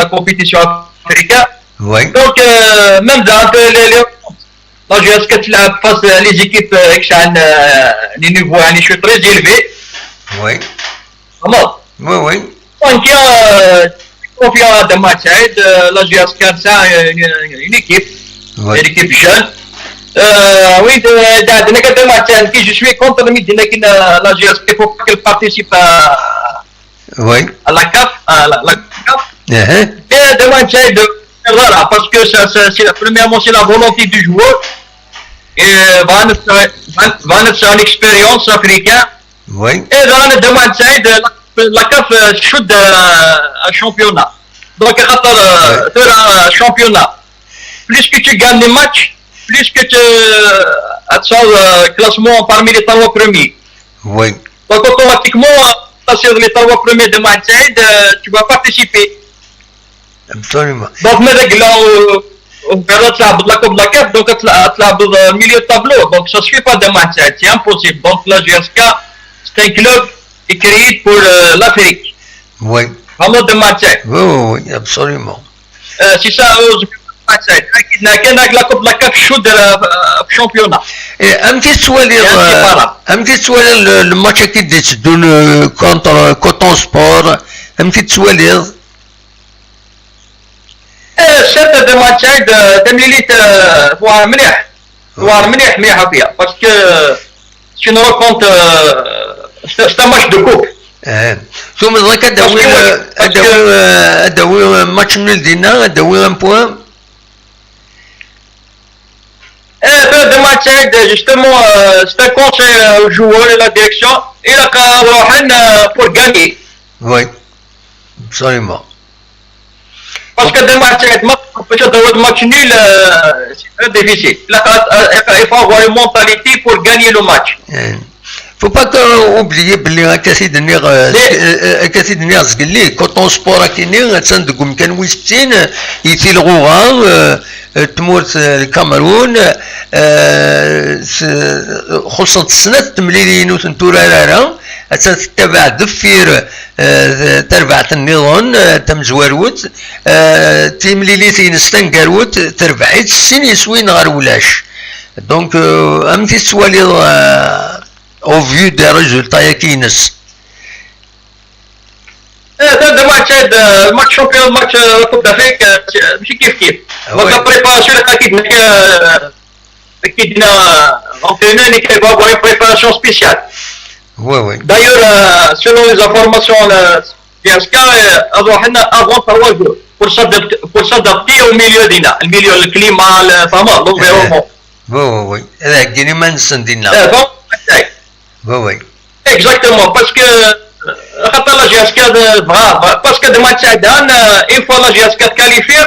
la compétition africaine. Oui. Donc, même dans la GSK face les équipes qui ont des niveaux très élevés. Oui. Comment? Oui. Donc, il y a confiance de match, la GSK a une équipe, une équipe jeune. Oui, je suis contre le mythe de la GSP, il faut pas qu'elle participe à la CAF. Et demain, voilà, parce que premièrement, c'est la volonté du joueur. Et va faire une expérience africaine. Et dans le demain, la CAF shoot un championnat. Donc, un championnat. Plus que tu gagnes les matchs, plus que tu as le classement parmi les 3 premiers. Oui. Donc, automatiquement, sur les 3 premiers de match, tu vas participer. Absolument. Donc, mais on verra la Coupe de la CAF, donc tu as le milieu de tableau. Donc, ça ne se fait pas de match, c'est impossible. Donc, la GSK, c'est un club qui est créé pour l'Afrique. Oui. Vraiment de match. Oui, absolument. C'est ça, la Coupe de la CAF shoot de championnat. Un petit سؤال الماتش اللي تدون contre Coton Sport un petit سؤال certes de match de milite مليح فيها parce que c'est une rencontre c'est un match de coupe. ثم ذاك اداوي ماتش نول دينا اداوي ان بوان. de match justement c'est un conseil aux joueurs et la direction et là pour gagner. Oui, absolument. Parce que des matchs peut-être match nul c'est très difficile. Là il faut avoir une mentalité pour gagner le match. Faut pas oublier بلي كاسيد النير زقلي كوطون سبور كيني تندقم كان ويستين يثيل غوغا تمورت الكاميرون خصوصا السنة تمليلين وتنتورارا تتبع دفير تربع النظام تمزواروت تمليلي تينستان كاروت تربعيت السن يسوين غير ولاش دونك امتي سوالي au vu des résultats qui nous. Le match champion, le match Coupe d'Afrique, c'est kiff. Donc la préparation, qui entraîneur qui va avoir une préparation spéciale. Oui. D'ailleurs, selon les informations, GSK avant 3 jours pour s'adapter au milieu d'Ina, le milieu, le climat, l'environnement. Oui. La Guinée-Man Sandina. Oui. Exactement, parce que la GSK parce que de match une fois la GSK qualifiée,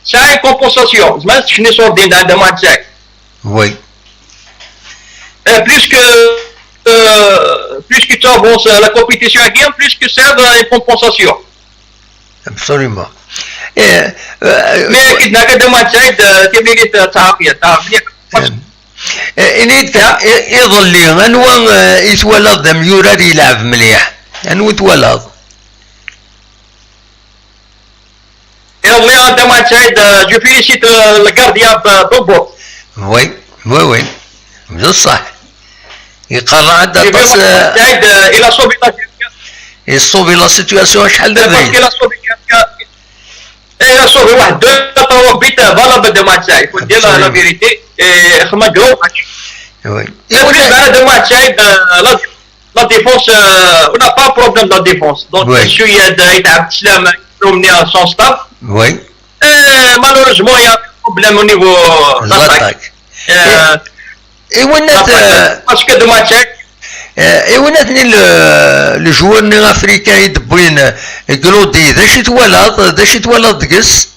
c'est une compensation. Même si je ne sors de match. Oui. Plus que tu avances la compétition à game, plus que c'est une compensation. Absolument. Mais il n'y a que de match qui mérite إني يظل لي أنو يتولد ميورار يلعب مليح أنو يتولد يظل أنت ما تساعد جو فيليسيت الكارديان دوبو وي بصح يقرر عندها بس إلى صوبي لا سيتواسيون شحال دابا إلى صوبي واحد دو طروا بيت فالا بدا ما تساعد faut dire la vérité خما gros match. Oui. Et plus de match la défense on n'a pas de problème dans la défense. Donc monsieur Abd Salam promené à son staff. Oui. Malheureusement il y a un problème au niveau de l'attaque. Et parce que de match ايواناتني الجوار الافريكان يدبرين كلودي ذا شي توالد دقس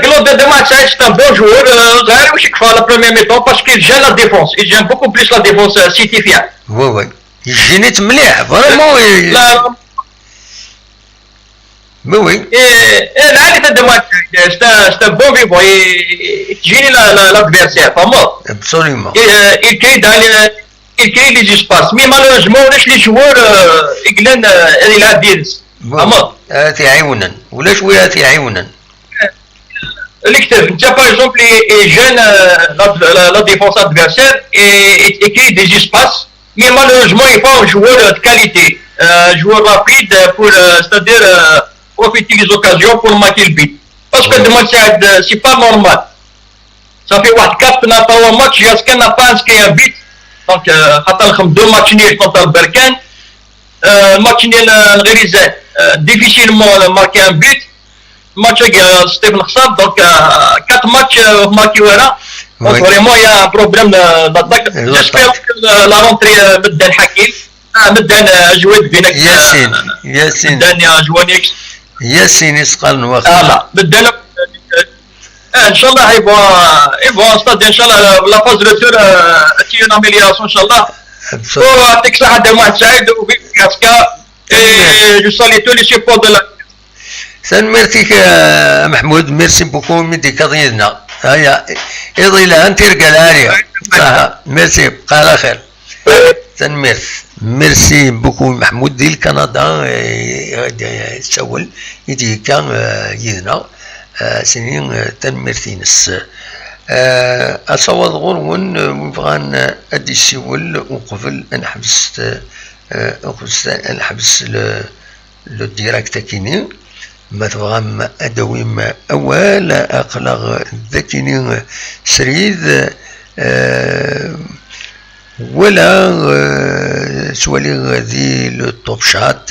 Claude de match c'est un bon joueur غير واش يكفى la première mi-temps parce qu'il gère la défense il gère beaucoup plus la défense citifia. Oui يجينيت مليح فريمون Oui. Et là, c'est un bon vivant. Il gêne l'adversaire, pas moi. Absolument. Il crée les espaces. Mais malheureusement, les joueurs, ils la disent. Pas moi. تعاونا ولا شويه تعاونا. Par exemple, les jeunes, la défense adversaire, et crée des espaces. Mais malheureusement, il faut un joueur de qualité. Un joueur rapide pour, c'est-à-dire, profiter des occasions pour marquer le but. Parce que c'est pas normal. صافي واحد كاب نعطيو ماتش ياسكا n'a pas inscrit un but دونك خاطر لهم 2 ماتش نيل كونتر بركان الماتش نيل الغريزه ديفيسيلمون ماركي ان بوت ماتش ستيفن خصاب دونك 4 ماتش ماركي ورا دونك فريمون يا بروبليم لاتاك جيسبيغ لا رونتري مدان حكيم مدان جواد بينك ياسين مدان يا جوانيكس ياسين يسقال نواخ لا مدان ان شاء الله يبغى استاذ ان شاء الله لا فاز روتور تي اون اميلياسيون ان شاء الله ويعطيك الصحه دائما واحد سعيد وبياسكا جو سالي تو لي سيبور دو لا سان ميرسيك محمود ميرسي بوكو ميدي كاضينا هيا اضي لها انت رجال ميرسي بقى على خير سان ميرسي بوكو محمود ديال كندا يتسول يدي كان يدنا سنين تنمرتينس أصوات غرون بغان أدي السيول وقبل نحبس لو ديراكت كيني ما تبغى أدويم أول أقلق ذاكيني سريد ولا سوالي ذي لو شات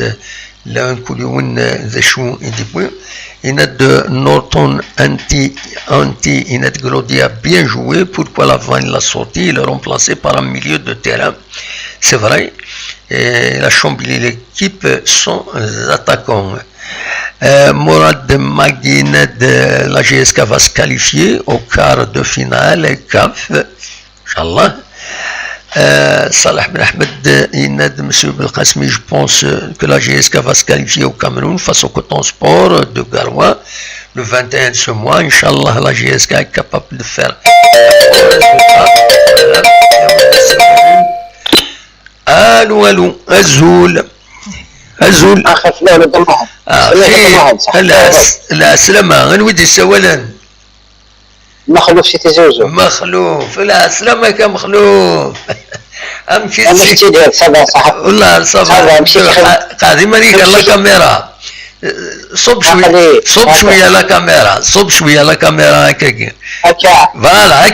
لا نكون ذا شو يديبوي Inad Norton anti Inad Glodia bien joué. Pourquoi l'avant il l'a sorti, il l'a remplacé par un milieu de terrain. C'est vrai. Et il a chamboulé l'équipe sans attaquants. Mourad Maguine de la GSK va se qualifier au quart de finale CAF. Inch'Allah. Salah Ben Ahmed, Inad, M. Belkasmi, je pense que la GSK va se qualifier au Cameroun face au Coton Sport de Garoua le 21 de ce mois. Inch'Allah, la GSK est capable de faire Allô, Azoul. لا سلامة نودي السوالان مخلوف شي تزوجو مخلوف لا سلامك يا مخلوف امشي مشيتي ديال صباح صح والله صباح قاعدين ماليك لا كاميرا صب شويه لا كاميرا صب شويه لا كاميرا هكاك فوالا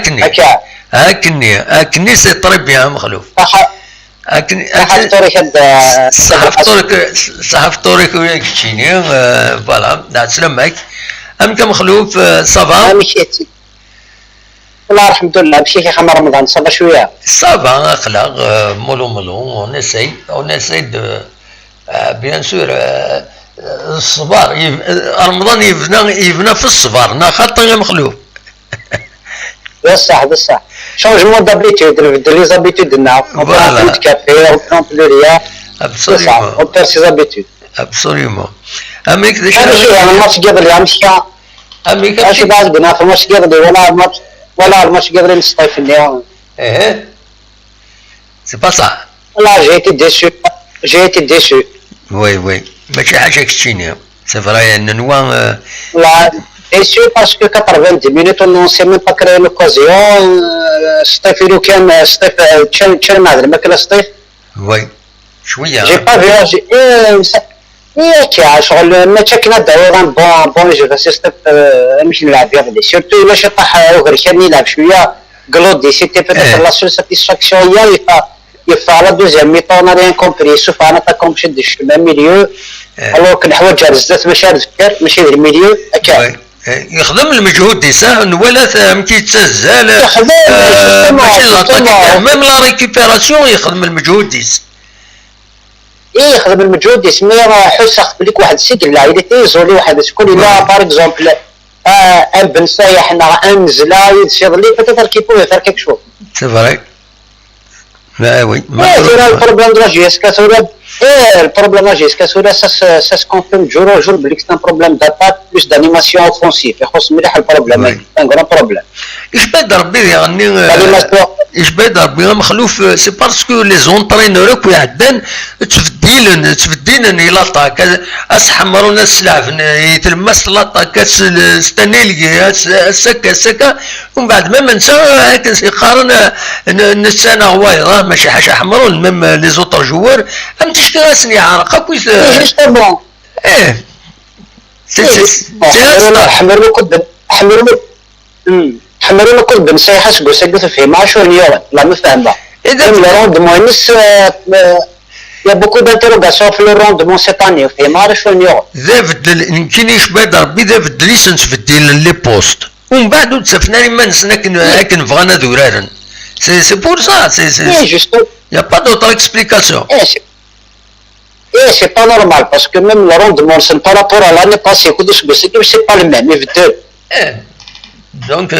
هكني سي طري بيان مخلوف صحف طوريك وياك تشيني فوالا دا سلامك امك مخلوف صباح مشيتي والله الحمد لله مشي كي خمر رمضان صافا شويه صافا اخلاق مولو اون اساي دو بيان سور الصبار رمضان يبنى في الصبار نا خاطر يا مخلوف بصح شونجمون دابيتود نبدل لي زابيتود دنا فوالا كافي اون بلوريا ابسوليومون اون بير سي زابيتود ابسوليومون اميك داك انا الماتش قبل مشى اميك اش بعد بنا في الماتش قبل ولا الماتش قبل نصطيف اليوم سي با صح والله جي ايتي ديسو وي ماشي حاجه كتشيني سي فري ان نوا لا déçu parce que 90 minutes on ne s'est même pas créé l'occasion سطيف لو كان سطيف تشال ما كان سطيف وي شويه جي با فيا كي شغل ما تشكنا دايران بون جو بس سطيف نمشي نلعب بيها سيرتو الا شي طاح اوغر كان يلعب شويه كلودي سيتي بيتيتر لا سول ساتيسفاكسيون هي يفا على دوزيام ميطون انا ريان كومبري سوف انا تاكم شد الشمال ميليو الوغ كنحوج على الزات ماشي على الفكر ماشي الميليو هكا يخدم المجهود دي ساعة ولا فهمتي تسزال ماشي لاطاك ميم لا ريكيبيراسيون يخدم المجهود ديس يخدم المجهود ديس مي راه حس خدم لك واحد السيد العائلة تيزولي واحد شكون الا باغ اكزومبل ان بن سايح ان نزله يتصيد لي بيتيتر كي بوغي فير كيك شوف سي فري لا وي البروبليم دو لا جي اس كاسولا le problème là, jusqu'à cela, ça se confirme jour au jour, c'est un problème d'attaque plus d'animation offensive. C'est un problème, un grand problème. ايش بدا ربي مخلوف سي باسكو لي زونطرينور كو يعدن تفدين لاطاك اسحمرونا السلاف يتلمس لاطاك استنى لي سكا ومن بعد ما ننسى هاك يقارن نسانا هوايضه ماشي حاجه حمرون ميم لي زوطر جوار ام تشكي راسني عارقه كويس جوستومون سي حمروا كد حمروا حمروا كل بنصيحة سقو سقو في ماشو اليوم لا مفهمة إذا le rendement il y a beaucoup d'interrogations sur le rendement cette année في مارش اليوم إذا بدل يمكن يشبه ربي إذا بدل يسنس في الدين لي بوست ومن بعد تسفنا لما نسنا هاكن بغانا دورارا سي بور سا سي يا با دوطر اكسبليكاسيون Et c'est pas normal parce que même le rendement par rapport à l'année passée, c'est pas le même. Donc,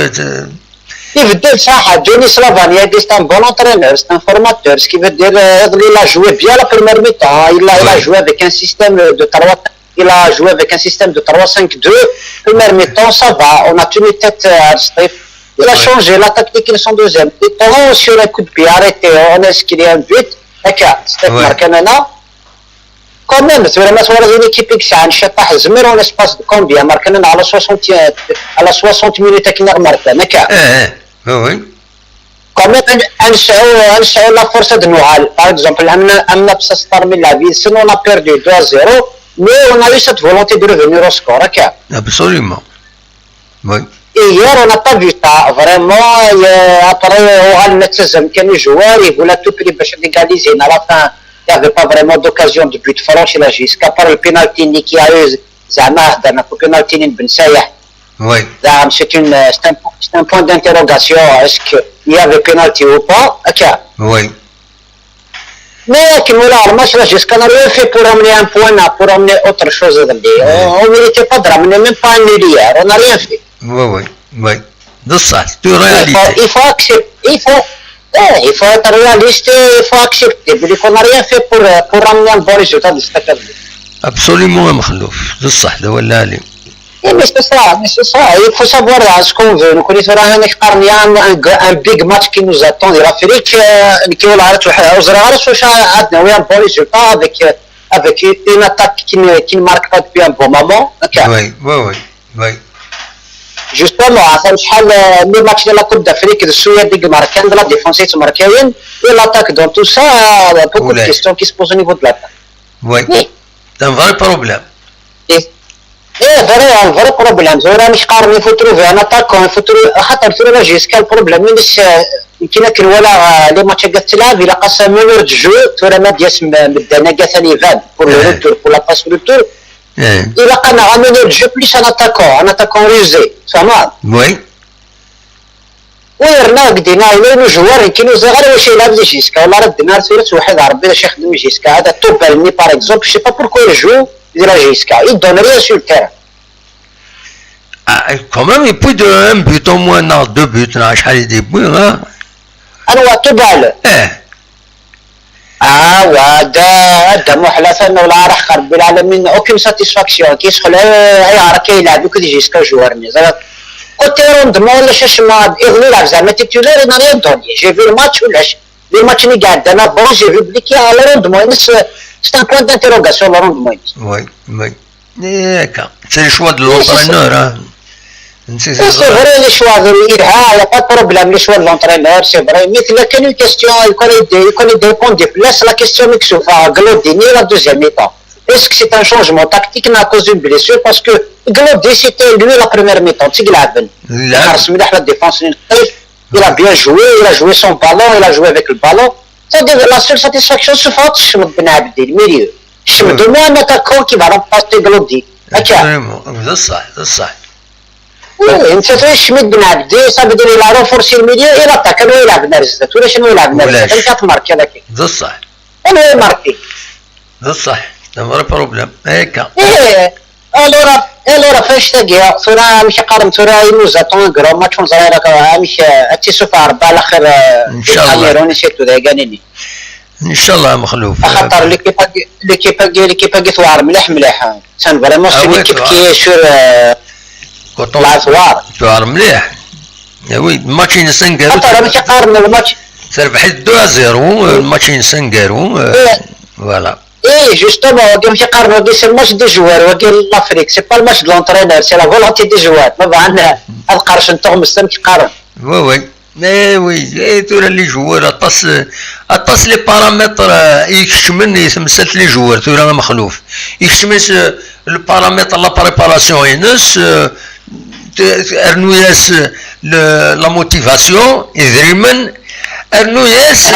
Johnny Slavania c'est un bon entraîneur, c'est un formateur, ce qui veut dire qu'il a joué bien la première mi-temps, il a joué avec un système de 3, il a joué avec un système de 3-5-2, première mi-temps ça va, on a tenu tête à Steph, il a changé la tactique in son deuxième mi-temps, sur un coup de pied arrêté, on est ce qu'il y a un but, Steph Marcanana. Quand même, c'est vraiment une équipe qui a un château Zmer en espace de combien Marcanen à la 60 minutes qui n'a marqué. Oui. Quand même, la force de Noël. Par exemple, on a parmi la ville, sinon on a perdu 2-0, mais on a eu cette volonté de revenir au score. Absolument. Oui. Et hier, on n'a pas vu ça. Vraiment, après, on a mis les joueurs, ils voulaient tout prix pour égaliser. À la fin, il n'y avait pas vraiment d'occasion de but franche là jusqu'à part le penalty qui a eu Zama dans le penalty de Ben Sayah. Oui. C'est un point d'interrogation. Est-ce qu'il y avait penalty ou pas? Oui. Mais le match là jusqu'à n'a rien fait pour amener un point, pour amener autre chose. On ne méritait pas de ramener même pas un nul hier. On n'a rien fait. Oui. De ça, c'est une réalité. Il faut accepter. Il faut être réaliste, il faut accepter. Il qu'on n'a rien fait pour ramener un bon résultat de cette année. Absolument, Mkhlouf. C'est ça, Mais c'est ça. Il faut savoir ce qu'on veut. Nous connaissons un big match qui nous attend. Il a fallu un bon résultat avec une attaque qui ne marque pas depuis un bon moment. Oui. Justement, le match de la Coupe d'Afrique de Suède marquant de la défense marquée et l'attaque dans tout ça, beaucoup de questions qui se posent au niveau de l'attaque. Oui. C'est un vrai problème. Un vrai problème. Il faut trouver un attaquant, il faut trouver jusqu'à le problème. يمكن ولا لي ماتش قالت تلعب الى قسم مونور دو جو تورا ديال مدانا ثاني فان بور لو روتور بور لا باس روتور الى قنا مونور دو جو بليس ان اتاكون ريزي فهمت وي ويرنا قدينا لو جوار كاينو غير واش يلعب جيسكا ولا ردنا ثلاث واحد ربي باش يخدم جيسكا هذا توبالني باغ اكزومبل شي با بوركو يجو يدير جيسكا يدون ريان سور التيران quand même il peut de un but au moins dans deux buts là شحال دي بوي انا توبال ودا محلفا ولا راح رب العالمين اوكين ساتيسفاكسيون كيسخل يعرف كيلعب كي جيسكا جوارني زعما كنت روندمون ولا شاش ما يغلب زعما تيتولار انا ريان دوني جي في الماتش ولاش لي ماتش اللي قاعد انا بون جي في بليكي على روندمون سي ان بوين دانتيروغاسيون لا روندمون وي ياك سي الشوا دو لونترينور C'est vrai, les choix de l'IRA, il n'y a pas de problème, les choix de l'entraîneur, c'est vrai. Mais il y a une question, il connaît des points de place, la question que je vais Glodini la deuxième mi-temps. Est-ce que c'est un changement tactique à cause d'une blessure? Parce que Glodini, c'était lui la première mi-temps, c'est Glaven. La défense, il a bien joué, il a joué son ballon, il a joué avec le ballon. C'est-à-dire la seule satisfaction, c'est que je me demande le milieu. Je me demande un attaquant qui va remplacer Glodini. C'est ça. Oui, انت شمد بن عبدي صافي دير لا رونفورسي الميليو الى اتاك انا يلعب نرزت ولا شنو يلعب نرزت انت تماركي هذاك بصح انا ماركي بصح ده بروبليم هيك الورا فاش تلقى صورة مش قارن صورة ينوزاتون كرو ماتشون صغيرة مش اتسوف اربعة الاخر ان شاء الله كاميروني سيتو ذا قانيني ان شاء الله مخلوف خاطر ليكيبا ثوار مليح سان فريمون سي ليكيب كي سور توار مليح وي الماتشين سنقروا حتى ماشي قارن الماتش ربحت 2-0 الماتشين سنقروا فوالا اي جوستومون ماشي قارن سي الماتش دي جوار ديال لافريك سي با الماتش دو لونترينور سي لا فولونتي دي جوار ما عندنا القرش نتاعهم مستمك قارن وي تورا لي جوار اطاس لي بارامتر يكشمن يسمسلت لي جوار تورا مخلوف يكشمس البارامتر لا بريباراسيون ينس ارنوياس لا موتيفاسيون يدريمن ارنوياس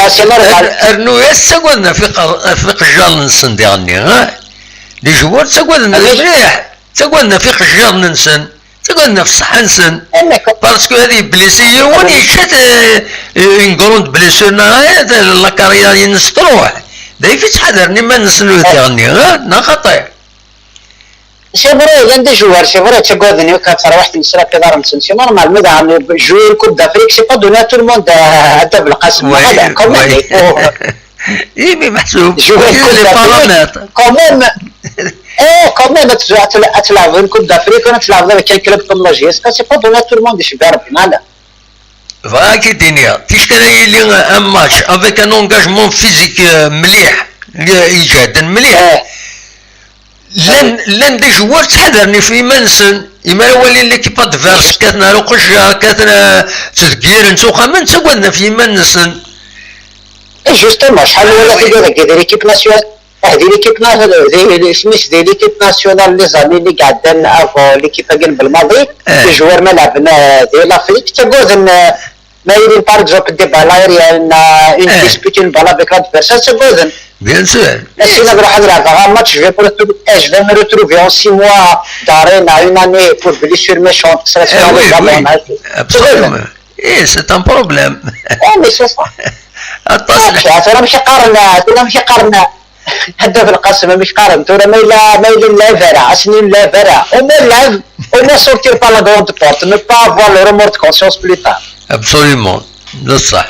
تقولنا في قجال نسن ديالني لي جوار تقولنا مليح تقولنا في قجال ننسن تقولنا في الصحة نسن باسكو هذه بليسي وني شات ينقرون بليسيرنا لا كارير ينس تروح داي في تحضرني ما نسنو ديالني نا خطير سي فري عندي جوار سي فري تقولني كتروح تنسرا كدار نسن سي نورمال مي دام جوار كوب دافريك سي با دوني تو الموند هذا بالقسم هذا كومون اي مي محسوب لي بارامتر كومون كومون تلعب une coupe d'Afrique ولا تلعب avec un club comme la GSK c'est pas donné à tout le monde يشبع ربي مالها فوالا كي الدنيا تيشكري لي ان ماتش افيك ان انغاجمون فيزيك مليح ايجادا مليح لان دي جوار تحضرني في منسن إما ولي ليكيب ادفيرس كاتنا رقجة كاتنا تذكير نسوقها من تقولنا في منسن جوستومون شحال ولا في بالك ديال ليكيب ناسيونال هذه ليكيب سميت ديال ليكيب ناسيونال لي زامي اللي قاعدين افو ليكيب كاين بالماضي لي جوار ما لعبنا ديال لافريك تقول ما يدير باغ اكزومبل دي بالايريان اون ديسبوتين بالا بك لادفيرسار تقول بيان سور si on a un match, je vais me retrouver en 6 mois d'arène à une année pour blessure méchante. Absolument. Et c'est un problème. Oui, mais c'est ça. أنا مش قارنا هدف القسم مش قارن ترى ما إلا فيرا أسنين لا فيرا on sortir par la grande porte ne pas avoir le remords de conscience plus tard. Absolument. ده صح.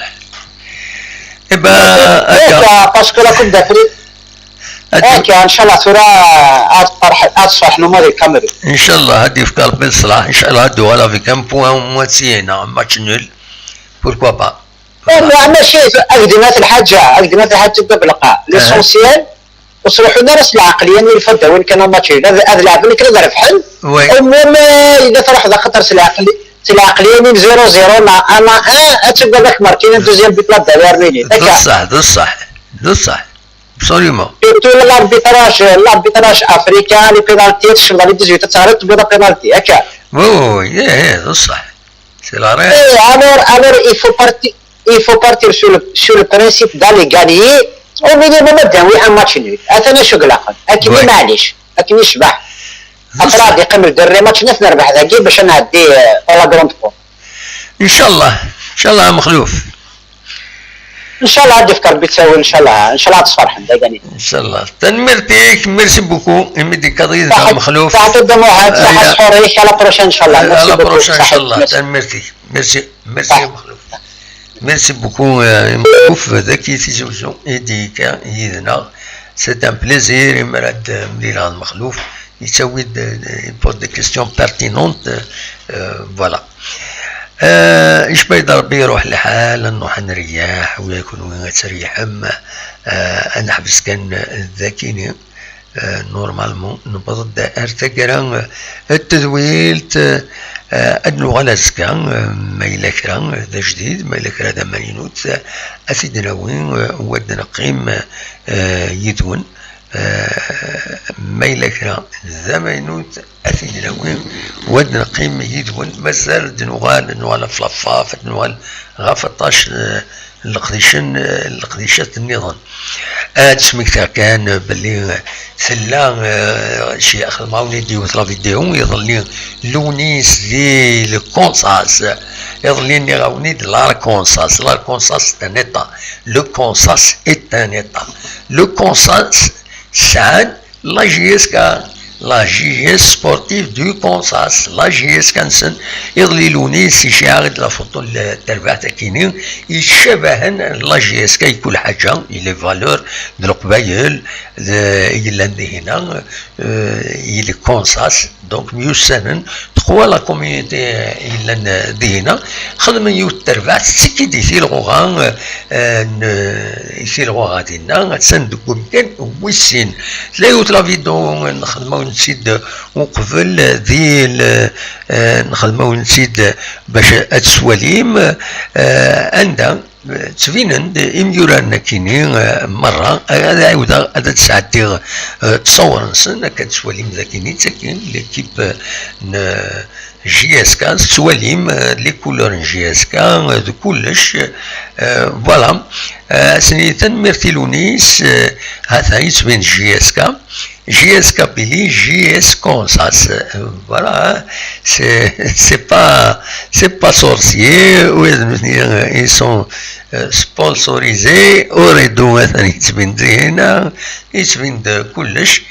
إبا باسكو لا كوب دافريك اوكي ان شاء الله ترى اتصبح نمر الكاميرون ان شاء الله هدي في قلب الصلاح ان شاء الله هدو ولا في كم بوان مواتسينا ماتش نول بوركوا با ماشي اقدمات الحاجه تبلقى ليسونسيال وصلحوا ناس العقليه اللي فدا وين كانوا ماتشين هذا لاعب اللي كذا ربحن المهم اذا تروح ذا خطر العقليه من 0-0 مع انا تبقى لك ماركين دوزيام بيت لا داريني ده صح absolument l'arbitrage africain les pénalties sur la Ligue 18 تعرف تبغى pénalty هكا oui ده صح c'est la règle alors il faut partir sur le principe d'aller gagner au minimum داوي un match nul انا شو قلقان اكيد معليش اكيد يشبح أطلع يقيم الدري ماتش نفس نربح ذاكي باش نعدي ولا جراند فور ان شاء الله مخلوف ان شاء الله غادي في كربي تساوي ان شاء الله تصفرح داكاني ان شاء الله تنمرتيك ميرسي بوكو اميدي قضيه مخلوف تعطي الدم واحد صحه سحوريك على بروشين ان شاء الله على بروشين ان شاء الله تنمرتي ميرسي مخلوف ميرسي بوكو مخلوف ذاكي تيزوزو ايديكا يدنا سي ان بليزير مراد مليل هذا مخلوف il pose des questions pertinentes voilà ايش بيقدر ربي يروح لحال انه حنرياح ويكون تريح اما انا حبس كان ذاكيني نورمالمون نبض ارتقرا التذويل ادنو على سكان ما يلكرا ذا جديد ما يلكرا ذا مانينوت افيدنا وين ودنا قيم يدون ميلكرا زمينوت أثينا وين ودنا قيمة يدون مازال دنوال نوال فلافاف نوال غافطاش القديشات النظام تسميكتا كان باللي ثلا شي اخر معاوني ديو ثلا فيديو يظل لونيس دي الكونساس يظل لي غاوني دي لاركونساس ان ايتا لو كونساس est un état le consas سعد لا جي اس سبورتيف دو كونساس لا جي اس كانسن يضللوني سي شاغد لا فوتو التربع تاكينين يشبهن لا جي اس كي كل حاجه لي فالور دو القبايل الا هنا لي كونساس دونك ميوسنن تخوا لا كوميونيتي الا دينا خدم يو التربع تسكي دي في الغوغان يصير غادينا تسندكم كان ويسين لا يوتلا فيدو نخدمو نسيد وقبل ذي نخدمو نسيد باش السواليم عندها تفينن إميوران كيني مرة هذا عاودا هذا تسعدي تصور نسن كتسواليم ذاكيني تاكين ليكيب جي اس كا سواليم لي كولور جي اس كا دو كلش فوالا سنيتن ميرتيلونيس هذا يتبين جي اس كا جي اس كا بيلي جي اس كونساس فوالا سي با سورسيي ils sont sponsorisés اوريدو مثلا يتبين هنا يتبين كلش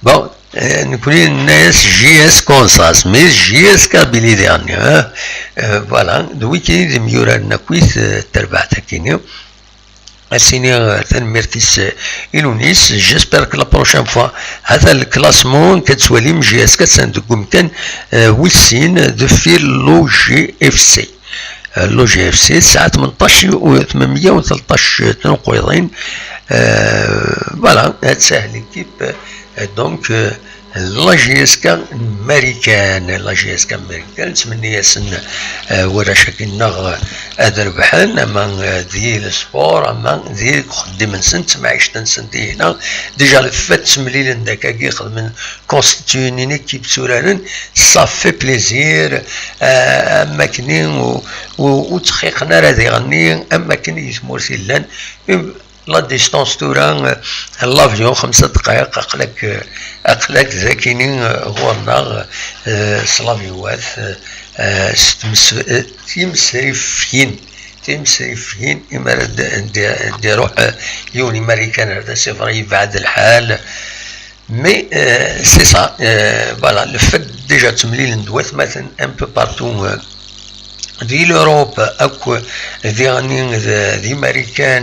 بون نقول الناس جي اس كونساس مي جي اس كابيلي ديرني فوالا دويكي دي ميورا نكويت تربع تاكيني السيني تنميرتيس إلونيس جيسبر كو لا بروشان فوا هذا الكلاسمون كتسواليم جي اس كتساندكم كان ويسين دفير لو جي اف سي لو جي اف سي الساعة 18 و 813 تنقويضين فوالا هاد ساهل كيب دونك لا جي اس كا امريكان لا جي اس كا امريكان تمني ياسن ورا شكلنا ادربحان اما ذي السبور اما ذي خدم نسنت مع عشتن سنتي هنا ديجا الفات تمليل داك كي خدم كونستيتيوني كيب سورارن صافي بليزير اما كني وتخيقنا راه غني اما كني يسمورسي لان لا ديستونس تورا لافيون 5 دقائق اقلك ذاكيني غورنا سلافيوات تمسرفين إما دي روح يوني ماريكان هذا سيفري بعد الحال مي سي سا فوالا لو فات ديجا تمليل ندوات مثلا ان بو بارتو دي l'Europe أو دي Américains,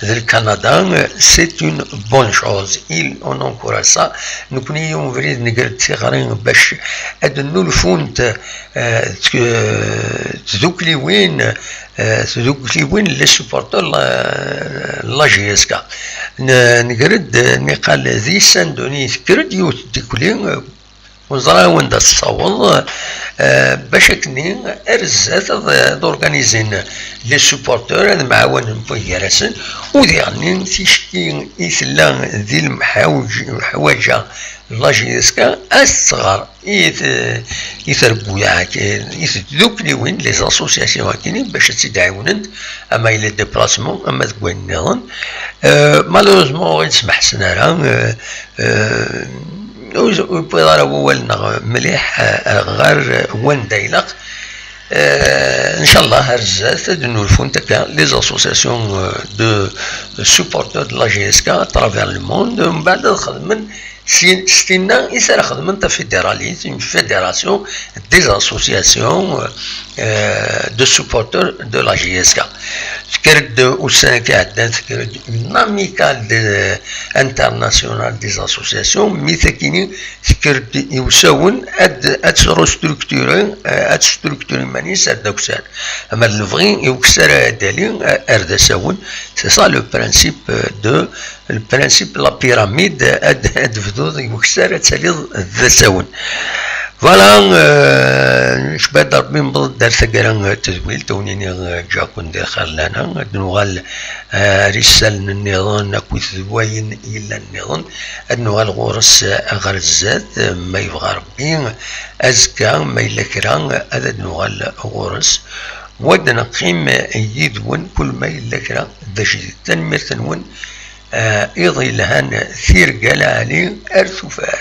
du Canada, c'est une bonne chose. On encourage ça. Nous pouvons ouvrir des négociations باش أدنو الفونت تذوكلي وين لي سوبورتور لا جي اس كا نقرد نقال ذي ساندوني كرد يوت ديكولي وزرا وين دا تصور باش كني ارزات دورغانيزين لي سوبورتور هذا معاون مبيرسن وديعني تيشكي يثلا ذي الحوايج لا جي اس كا الصغار يثربوا ياك يثدوكلي وين لي زاسوسياسيون كاينين باش تدعونن اما الى ديبلاسمون اما تقول نظن مالوزمون يسمح سنارا ويبغي ولنا مليح غير وين دايلق ان شاء الله هرزات نولفون تاع لي زاسوسياسيون دو سوبورتور دو لا جي اس كا ترافير لو موند ومن بعد خدمن ستينا يسرا خدمن تا فيدراليزم فيدراسيون دي زاسوسياسيون دو سوبورتور دو لا جي اس كا فكرت وسنة كعدان فكرت ناميكال انترناسيونال دي زاسوسياسيون ميثاكيني فكرت يوساون اد ستركتوري مانيس اد دوكسان اما الفغي يوكسر دالي اردساون سي سا لو برانسيب دو البرانسيب لا بيراميد اد فدود يوكسر تسالي ذساون فوالا شباب ربي مبض دار ثقرا تزويل تونيني جاكون دير خلانا نوغال رسال النظام نكو ثواين إلا النظام نوغال غورس غرزات ما يبغى ربي أزكى ما يلكرا هذا نوغال غورس ودنا قيم يدون كل ما يلكرا باش تنمير تنون إضي لهان ثير قال عليه أرثوفات